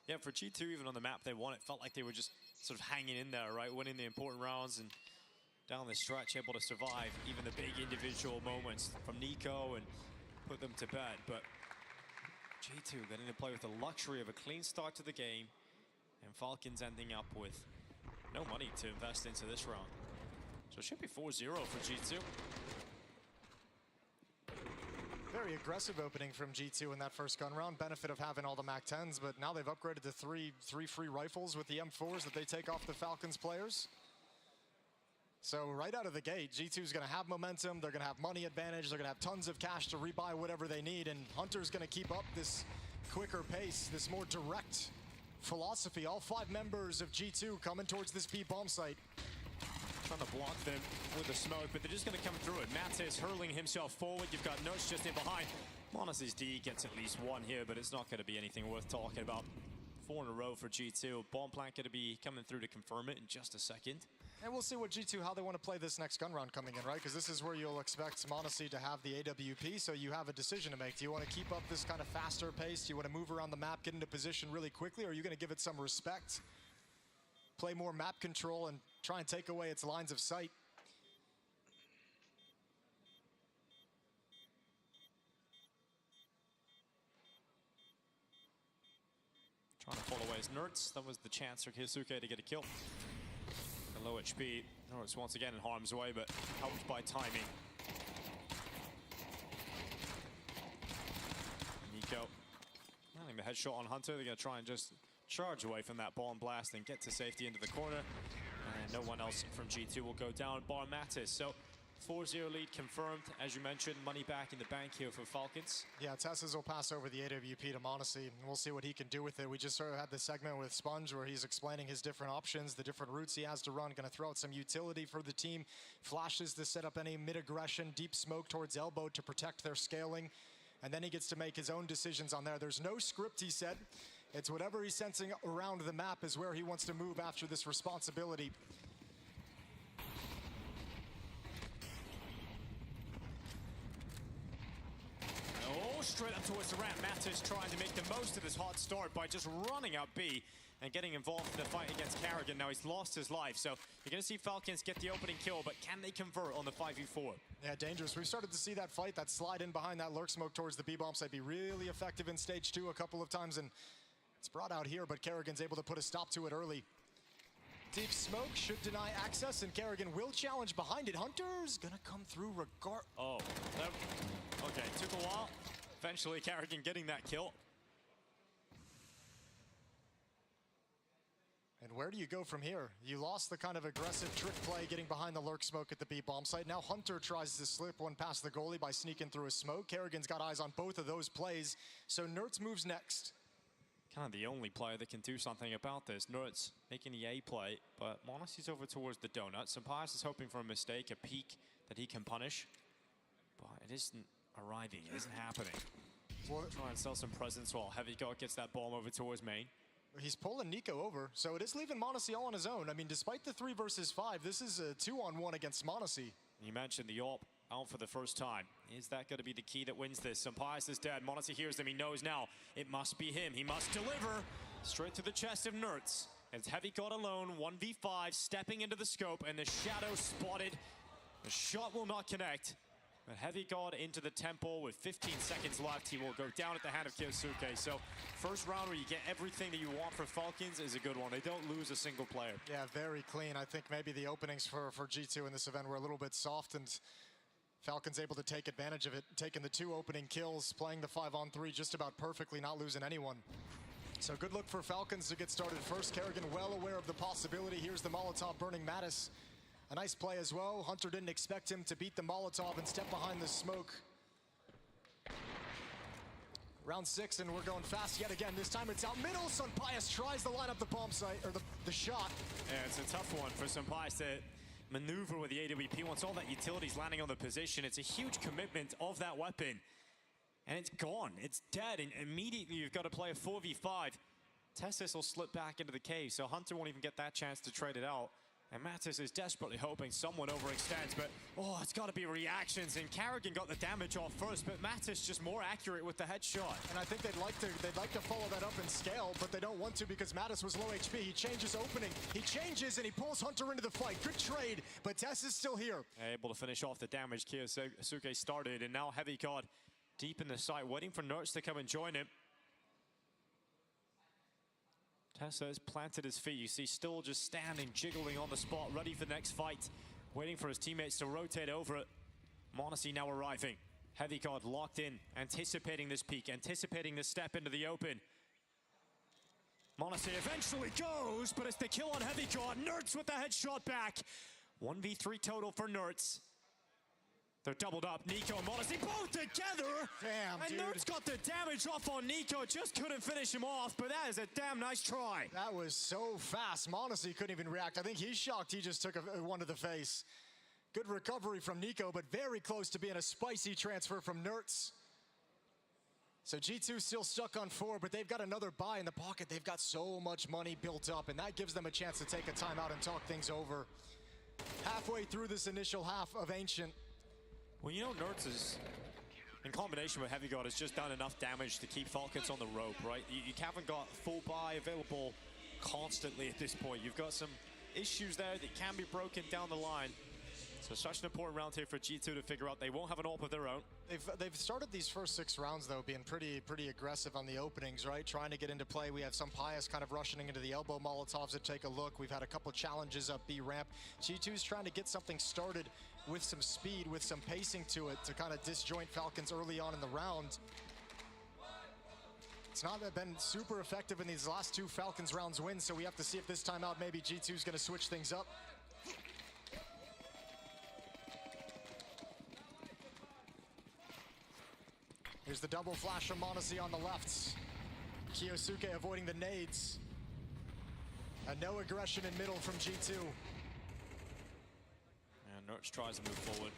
A: Yeah, for G2, even on the map they won, it felt like they were just sort of hanging in there, right? Winning the important rounds and down the stretch, able to survive even the big individual moments from Nico and put them to bed. But G2 getting to play with the luxury of a clean start to the game, and Falcons ending up with no money to invest into this round. So it should be 4-0 for G2.
B: Very aggressive opening from G2 in that first gun round. Benefit of having all the MAC-10s, but now they've upgraded to three free rifles with the M4s that they take off the Falcons players. So right out of the gate, G2 is going to have momentum. They're going to have money advantage. They're going to have tons of cash to rebuy whatever they need. And Hunter's going to keep up this quicker pace, this more direct philosophy. All 5 members of G2 coming towards this B bomb site.
A: Trying to block them with the smoke, but they're just going to come through it. Mattis hurling himself forward. You've got Nurse just in behind. m0NESY's D gets at least 1 here, but it's not going to be anything worth talking about. 4 in a row for G2. Bomb plant going to be coming through to confirm it in just a second.
B: And we'll see what G2, how they want to play this next gun round coming in, right? Because this is where you'll expect m0NESY to have the AWP, so you have a decision to make. Do you want to keep up this kind of faster pace? Do you want to move around the map, get into position really quickly, or are you going to give it some respect? Play more map control and try and take away its lines of sight.
A: Trying to pull away his Nerds. That was the chance for Kyosuke to get a kill. The low HP. Nerds once again in harm's way, but helped by timing. Nico. Landing the headshot on Hunter. They're going to try and just charge away from that bomb blast and get to safety into the corner. And no one else from G2 will go down, bar Mattis. So 4-0 lead confirmed. As you mentioned, money back in the bank here for Falcons.
B: Yeah, Tesses will pass over the AWP to m0NESY, and we'll see what he can do with it. We just sort of had this segment with Sponge where he's explaining his different options, the different routes he has to run. Going to throw out some utility for the team. Flashes to set up any mid-aggression, deep smoke towards elbow to protect their scaling. And then he gets to make his own decisions on there. There's no script, he said. It's whatever he's sensing around the map is where he wants to move after this responsibility.
A: Oh, straight up towards the ramp. Mattis trying to make the most of this hot start by just running up B and getting involved in the fight against Karrigan. Now he's lost his life, so you're going to see Falcons get the opening kill, but can they convert on the 5v4?
B: Yeah, dangerous. We've started to see that fight, that slide in behind that lurk smoke towards the B-bomb site be really effective in stage 2 a couple of times, and it's brought out here, but Karrigan's able to put a stop to it early. Deep smoke should deny access, and Karrigan will challenge behind it. Hunter's gonna come through regard.
A: Oh, okay, took a while. Eventually, Karrigan getting that kill.
B: And where do you go from here? You lost the kind of aggressive trick play getting behind the lurk smoke at the B bomb site. Now Hunter tries to slip one past the goalie by sneaking through a smoke. Kerrigan's got eyes on both of those plays, so Nertz moves next.
A: Kind of the only player that can do something about this. Nertz making the A play, but Monacy's over towards the donut. Sampayas is hoping for a mistake, a peek that he can punish, but it isn't arriving, it isn't happening. Try and sell some presents while Heavy God gets that bomb over towards main.
B: He's pulling Nico over, so it is leaving Monacy all on his own. I mean, despite the 3 versus 5, this is a 2-on-1 against Monacy.
A: You mentioned the AWP out for the first time. Is that going to be the key that wins this? Sampayas is dead. Monacy hears them. He knows now it must be him. He must deliver straight to the chest of Nertz. It's Heavy God alone, 1v5, stepping into the scope, and the shadow spotted. The shot will not connect. But Heavy God into the temple with 15 seconds left. He will go down at the hand of Kyosuke. So first round where you get everything that you want for Falcons is a good one. They don't lose a single player.
B: Yeah, very clean. I think maybe the openings for G2 in this event were a little bit soft, and Falcons able to take advantage of it, taking the 2 opening kills, playing the 5-on-3 just about perfectly, not losing anyone. So good look for Falcons to get started first. Kerrigan well aware of the possibility. Here's the Molotov burning Mattis. A nice play as well. Hunter didn't expect him to beat the Molotov and step behind the smoke. Round 6, and we're going fast yet again. This time it's out middle. Sampayas tries to line up the bomb site, or the shot.
A: Yeah, it's a tough one for Sampayas to maneuver with the AWP. Once all that utility's landing on the position, it's a huge commitment of that weapon. And it's gone. It's dead. And immediately you've got to play a 4v5. Testis will slip back into the cave, so Hunter won't even get that chance to trade it out. And Mattis is desperately hoping someone overextends, but oh, it's got to be reactions. And Kerrigan got the damage off first, but Mattis just more accurate with the headshot.
B: And I think they'd like to follow that up and scale, but they don't want to because Mattis was low HP. He changes opening, he changes, and he pulls Hunter into the fight. Good trade, but Tess is still here.
A: Able to finish off the damage Kyosuke started, and now Heavy God deep in the site, waiting for Nertz to come and join him. Tessa has planted his feet. You see still just standing, jiggling on the spot, ready for the next fight, waiting for his teammates to rotate over it. Monacy now arriving. Heavy God locked in, anticipating this peak, anticipating this step into the open. Monacy eventually goes, but it's the kill on Heavy God. Nertz with the headshot back. 1v3 total for Nertz. They're doubled up. Nico and Monacy both together.
B: Damn,
A: and
B: dude.
A: Nertz got the damage off on Nico. Just couldn't finish him off, but that is a damn nice try.
B: That was so fast. Monacy couldn't even react. I think he's shocked he just took one to the face. Good recovery from Nico, but very close to being a spicy transfer from Nertz. So G2 still stuck on 4, but they've got another buy in the pocket. They've got so much money built up, and that gives them a chance to take a timeout and talk things over. Halfway through this initial half of Ancient.
A: Well, you know, Nertz is, in combination with Heavy God, has just done enough damage to keep Falcons on the rope, right? You haven't got full buy available constantly at this point. You've got some issues there that can be broken down the line. So such an important round here for G2 to figure out. They won't have an AWP of their own.
B: They've started these first 6 rounds, though, being pretty aggressive on the openings, right? Trying to get into play. We have Sampayas kind of rushing into the elbow Molotovs to take a look. We've had a couple challenges up B ramp. G2's trying to get something started with some speed, with some pacing to it, to kind of disjoint Falcons early on in the round. It's not been super effective in these last 2 Falcons rounds wins, so we have to see if this time out maybe G2's going to switch things up. Here's the double flash from Monacy on the left. Kyosuke avoiding the nades. And no aggression in middle from G2.
A: And Nertz tries to move forward.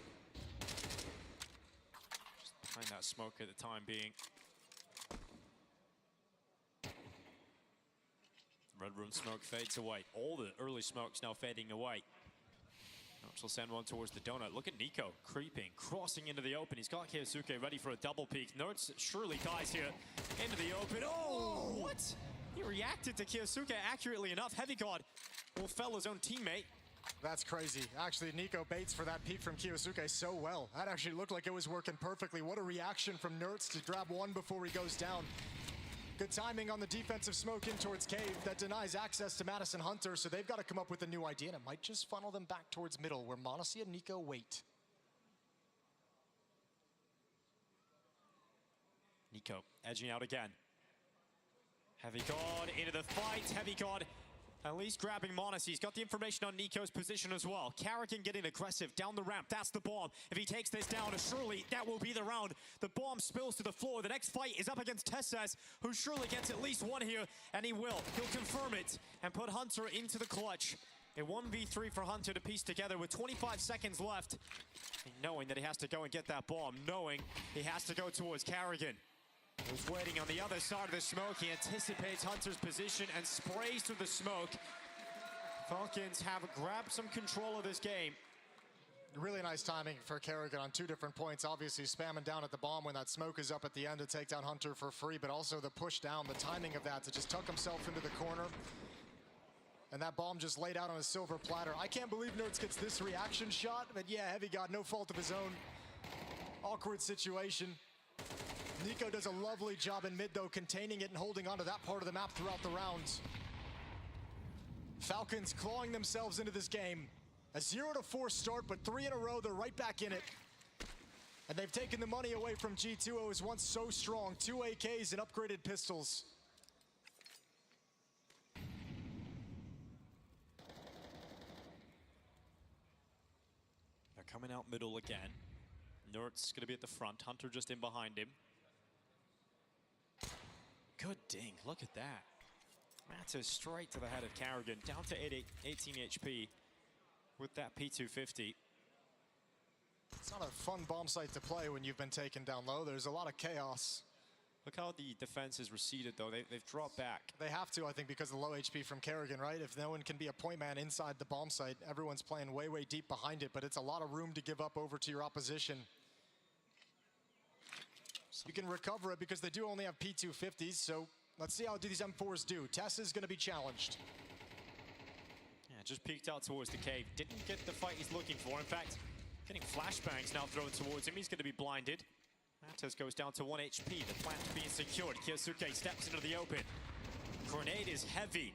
A: Just behind that smoke at the time being. Red room smoke fades away. All the early smoke's now fading away. Nertz will send one towards the donut. Look at Nico creeping, crossing into the open. He's got Kyosuke ready for a double peek. Nertz surely dies here into the open. Oh, what? He reacted to Kyosuke accurately enough. Heavy God will fell his own teammate.
B: That's crazy. Actually, Nico baits for that peek from Kyosuke so well. That actually looked like it was working perfectly. What a reaction from Nertz to grab one before he goes down. Good timing on the defensive smoke in towards Cave that denies access to Madison Hunter, so they've got to come up with a new idea, and it might just funnel them back towards middle, where Monacy and Nico wait.
A: Nico edging out again. Heavy God into the fight. Heavy God At least grabbing Monacy. He's got the information on Nico's position as well. Carrigan getting aggressive down the ramp. That's the bomb. If he takes this down, surely that will be the round. The bomb spills to the floor. The next fight is up against Tesses, who surely gets at least one here, and he will. He'll confirm it and put Hunter into the clutch. A 1v3 for Hunter to piece together with 25 seconds left. Knowing that he has to go and get that bomb. Knowing he has to go towards Carrigan, who's waiting on the other side of the smoke. He anticipates Hunter's position and sprays through the smoke. Falcons have grabbed some control of this game.
B: Really nice timing for Carrigan on 2 different points. Obviously spamming down at the bomb when that smoke is up at the end to take down Hunter for free, but also the push down, the timing of that to just tuck himself into the corner. And that bomb just laid out on a silver platter. I can't believe Nerds gets this reaction shot, but yeah, Heavy God, no fault of his own. Awkward situation. Nico does a lovely job in mid, though, containing it and holding onto that part of the map throughout the rounds. Falcons clawing themselves into this game. A 0-4 start, but 3 in a row, they're right back in it. And they've taken the money away from G2, who was once so strong. 2 AKs and upgraded pistols.
A: They're coming out middle again. Nert's going to be at the front. Hunter just in behind him. Good ding. Look at that. Matters straight to the head of Carrigan. Down to 18 HP with that P250.
B: It's not a fun bomb site to play when you've been taken down low. There's a lot of chaos.
A: Look how the defense is receded, though. They've dropped back.
B: They have to, I think, because of the low HP from Carrigan, right? If no one can be a point man inside the bomb site, everyone's playing way, way deep behind it, but it's a lot of room to give up over to your opposition. You can recover it because they do only have P250s, so let's see how these M4s do. Tess is going to be challenged.
A: Yeah, just peeked out towards the cave. Didn't get the fight he's looking for. In fact, getting flashbangs now thrown towards him. He's going to be blinded. Matos goes down to 1 HP. The plant being secured. Kyosuke steps into the open. Grenade is heavy.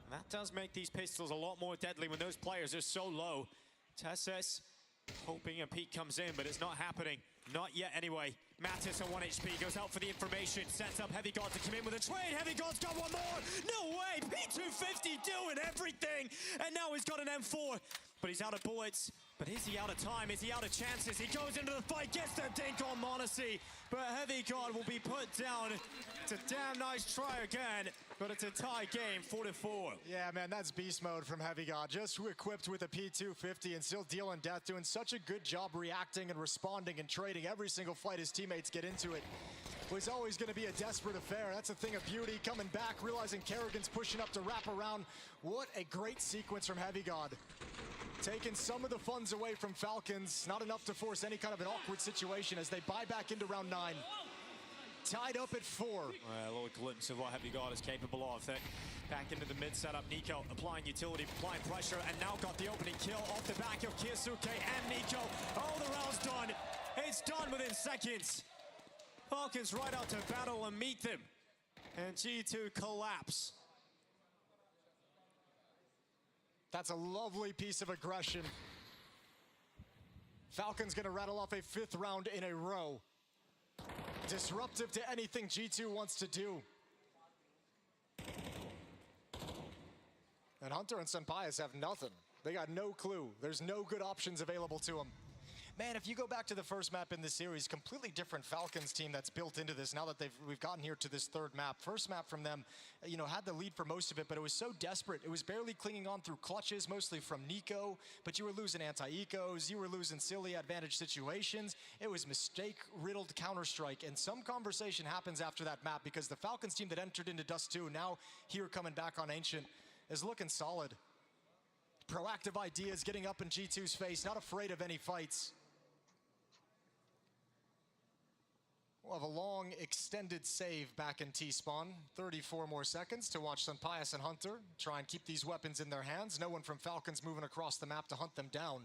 A: And that does make these pistols a lot more deadly when those players are so low. Tesses hoping a peek comes in, but it's not happening. Not yet anyway. Mattis on 1 HP goes out for the information. Sets up Heavy God to come in with a trade. Heavy God's got one more. No way. P250 doing everything. And now he's got an M4. But he's out of bullets. But is he out of time? Is he out of chances? He goes into the fight, gets the dink on Monacy. But Heavy God will be put down. It's a damn nice try again. But it's a tie game, 4-4.
B: Yeah, man, that's beast mode from Heavy God. Just equipped with a P250 and still dealing death. Doing such a good job reacting and responding and trading every single fight his teammates get into it. Was always going to be a desperate affair. That's a thing of beauty. Coming back, realizing Carrigan's pushing up to wrap around. What a great sequence from Heavy God. Taking some of the funds away from Falcons. Not enough to force any kind of an awkward situation as they buy back into round 9. Tied up at 4.
A: A little glimpse of what Heavy God is capable of. Back into the mid setup. Nico applying utility, applying pressure, and now got the opening kill off the back of Kyosuke and Nico. Oh, the round's done. It's done within seconds. Falcons right out to battle and meet them. And G2 collapse.
B: That's a lovely piece of aggression. Falcons gonna rattle off a 5th round in a row. Disruptive to anything G2 wants to do. And Hunter and Senpaius have nothing. They got no clue. There's no good options available to them. Man, if you go back to the first map in this series, completely different Falcons team that's built into this now that we've gotten here to this 3rd map. First map from them, you know, had the lead for most of it, but it was so desperate. It was barely clinging on through clutches, mostly from Nico, but you were losing anti-ecos, you were losing silly advantage situations. It was mistake-riddled Counter-Strike, and some conversation happens after that map because the Falcons team that entered into Dust 2, now here coming back on Ancient, is looking solid. Proactive ideas, getting up in G2's face, not afraid of any fights. We'll have a long, extended save back in T-spawn. 34 more seconds to watch Senpaius and Hunter try and keep these weapons in their hands. No one from Falcons moving across the map to hunt them down.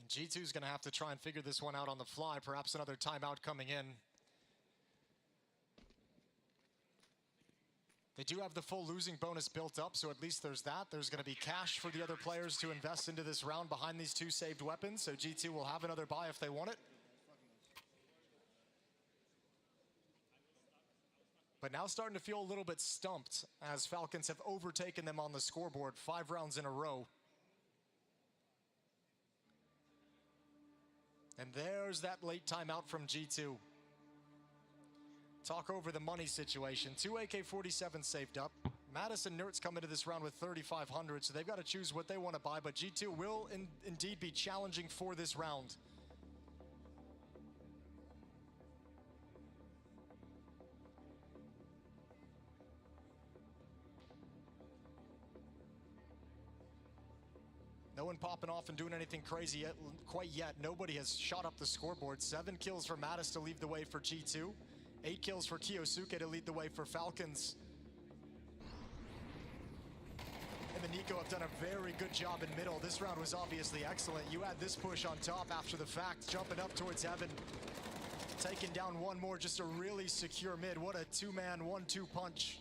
B: And G2's going to have to try and figure this one out on the fly. Perhaps another timeout coming in. They do have the full losing bonus built up, so at least there's that. There's going to be cash for the other players to invest into this round behind these 2 saved weapons, so G2 will have another buy if they want it. But now starting to feel a little bit stumped as Falcons have overtaken them on the scoreboard 5 rounds in a row. And there's that late timeout from G2. Talk over the money situation. 2 AK-47 saved up. Mattis and Nertz come into this round with 3,500, so they've got to choose what they want to buy, but G2 will indeed be challenging for this round. No one popping off and doing anything crazy yet, quite yet. Nobody has shot up the scoreboard. 7 kills for Mattis to lead the way for G2. 8 kills for Kiyosuke to lead the way for Falcons. And the Nico have done a very good job in middle. This round was obviously excellent. You had this push on top after the fact, jumping up towards heaven. Taking down one more, just a really secure mid. What a 2-man, 1-2 punch.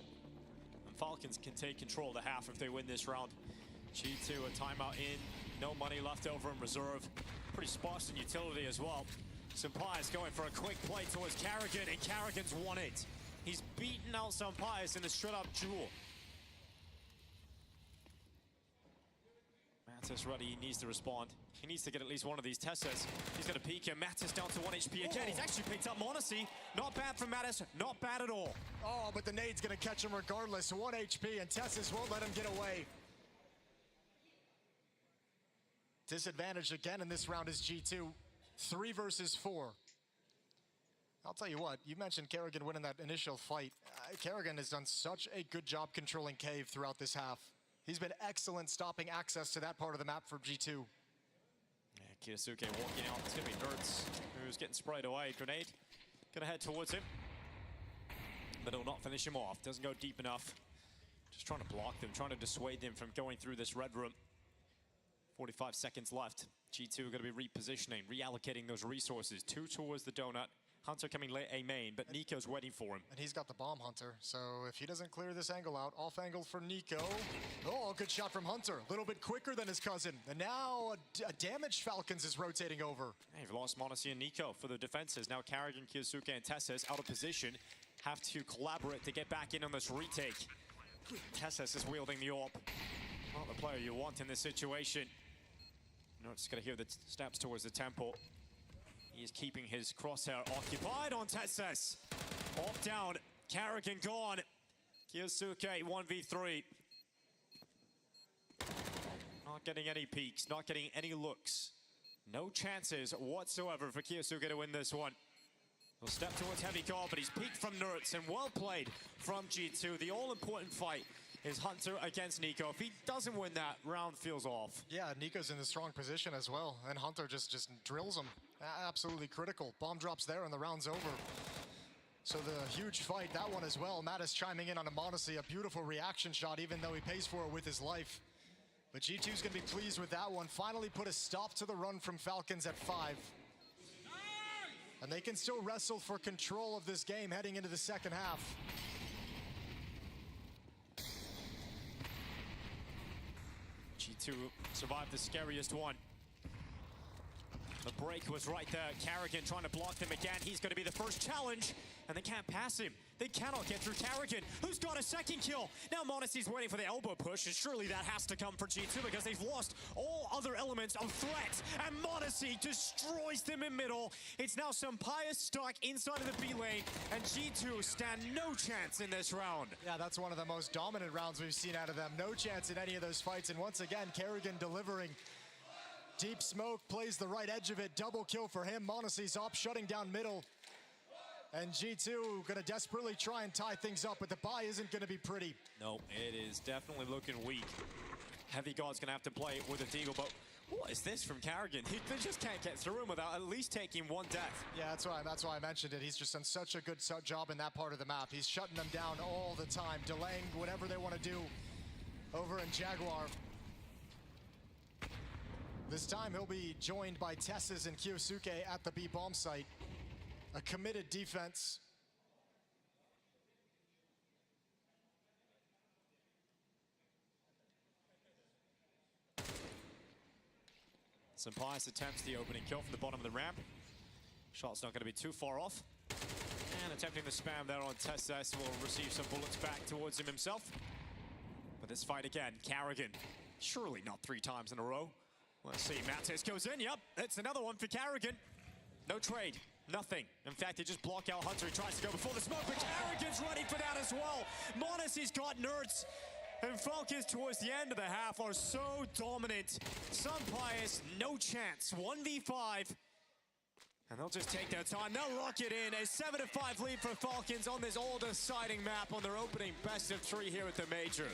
A: Falcons can take control of the half if they win this round. G2, a timeout in, no money left over in reserve. Pretty sparse in utility as well. Sampai's going for a quick play towards Carrigan, and Carrigan's won it. He's beaten out Sampai's in a straight-up duel. Mattis ready, he needs to respond. He needs to get at least one of these Tesses. He's going to peek him. Mattis down to 1 HP again. He's actually picked up Monacy. Not bad from Mattis, not bad at all.
B: Oh, but the nade's going to catch him regardless. 1 HP, and Tesses won't let him get away. Disadvantaged again in this round is G2. 3 versus 4. I'll tell you what, you mentioned Carrigan winning that initial fight. Carrigan has done such a good job controlling Cave throughout this half. He's been excellent stopping access to that part of the map for G2.
A: Yeah, Kiyosuke walking out. It's going to be Nertz who's getting sprayed away. Grenade going to head towards him. But it'll not finish him off. Doesn't go deep enough. Just trying to block them, trying to dissuade them from going through this red room. 45 seconds left. G2 are going to be repositioning, reallocating those resources. 2 towards the donut. Hunter coming late A main, but Nico's waiting for him.
B: And he's got the bomb, Hunter. So if he doesn't clear this angle out, off angle for Nico. Oh, good shot from Hunter. A little bit quicker than his cousin. And now a damaged Falcons is rotating over.
A: They've lost Monacy and Nico for the defenses. Now Carrigan, Kiyosuke, and Tesses out of position. Have to collaborate to get back in on this retake. Tesses is wielding the AWP. Not the player you want in this situation. Nertz going to hear the steps towards the temple. He is keeping his crosshair occupied on Tesses. Off down, Carrigan gone. Kiyosuke 1v3. Not getting any peeks, not getting any looks. No chances whatsoever for Kiyosuke to win this one. He'll step towards heavy call, but he's peeked from Nertz, and well played from G2. The all-important fight is Hunter against Nico. If he doesn't win that, round feels off.
B: Yeah, Nico's in a strong position as well, and Hunter just drills him. Absolutely critical. Bomb drops there, and the round's over. So the huge fight, that one as well. Mattis chiming in on a Monacy, a beautiful reaction shot, even though he pays for it with his life. But G2's gonna be pleased with that one. Finally put a stop to the run from Falcons at 5. And they can still wrestle for control of this game heading into the second half.
A: G2 survived the scariest one. The break was right there. Carrigan trying to block them again. He's going to be the first challenge, and they can't pass him. They cannot get through Carrigan, who's got a second kill. Now Monacy's waiting for the elbow push, and surely that has to come for G2 because they've lost all other elements of threat. And Monacy destroys them in middle. It's now Sampai stuck inside of the B lane, and G2 stand no chance in this round.
B: Yeah, that's one of the most dominant rounds we've seen out of them. No chance in any of those fights, and once again, Carrigan delivering. Deep smoke, plays the right edge of it. Double kill for him. Monacy's up, shutting down middle. And G2 gonna desperately try and tie things up, but the buy isn't gonna be pretty.
A: No, it is definitely looking weak. Heavy God's gonna have to play it with a Deagle, but what is this from Carrigan? They just can't get through him without at least taking one death.
B: Yeah, that's why I mentioned it. He's just done such a good job in that part of the map. He's shutting them down all the time, delaying whatever they want to do over in Jaguar. This time he'll be joined by Tesses and Kiyosuke at the B bomb site. A committed defense.
A: Some Pius attempts the opening kill from the bottom of the ramp. Shot's not going to be too far off. And attempting the spam there on Testes will receive some bullets back towards him himself. But this fight again, Carrigan, surely not 3 times in a row. Let's see, Mattis goes in, yep, it's another one for Carrigan. No trade, nothing. In fact, they just block out Hunter. He tries to go before the smoke, but Carrigan's ready for that as well. Monacy's got nerds. And Falcons towards the end of the half are so dominant. Some Pius, no chance, 1v5. And they'll just take their time. They'll lock it in. A 7-5 lead for Falcons on this all-deciding map on their opening best of 3 here at the Major.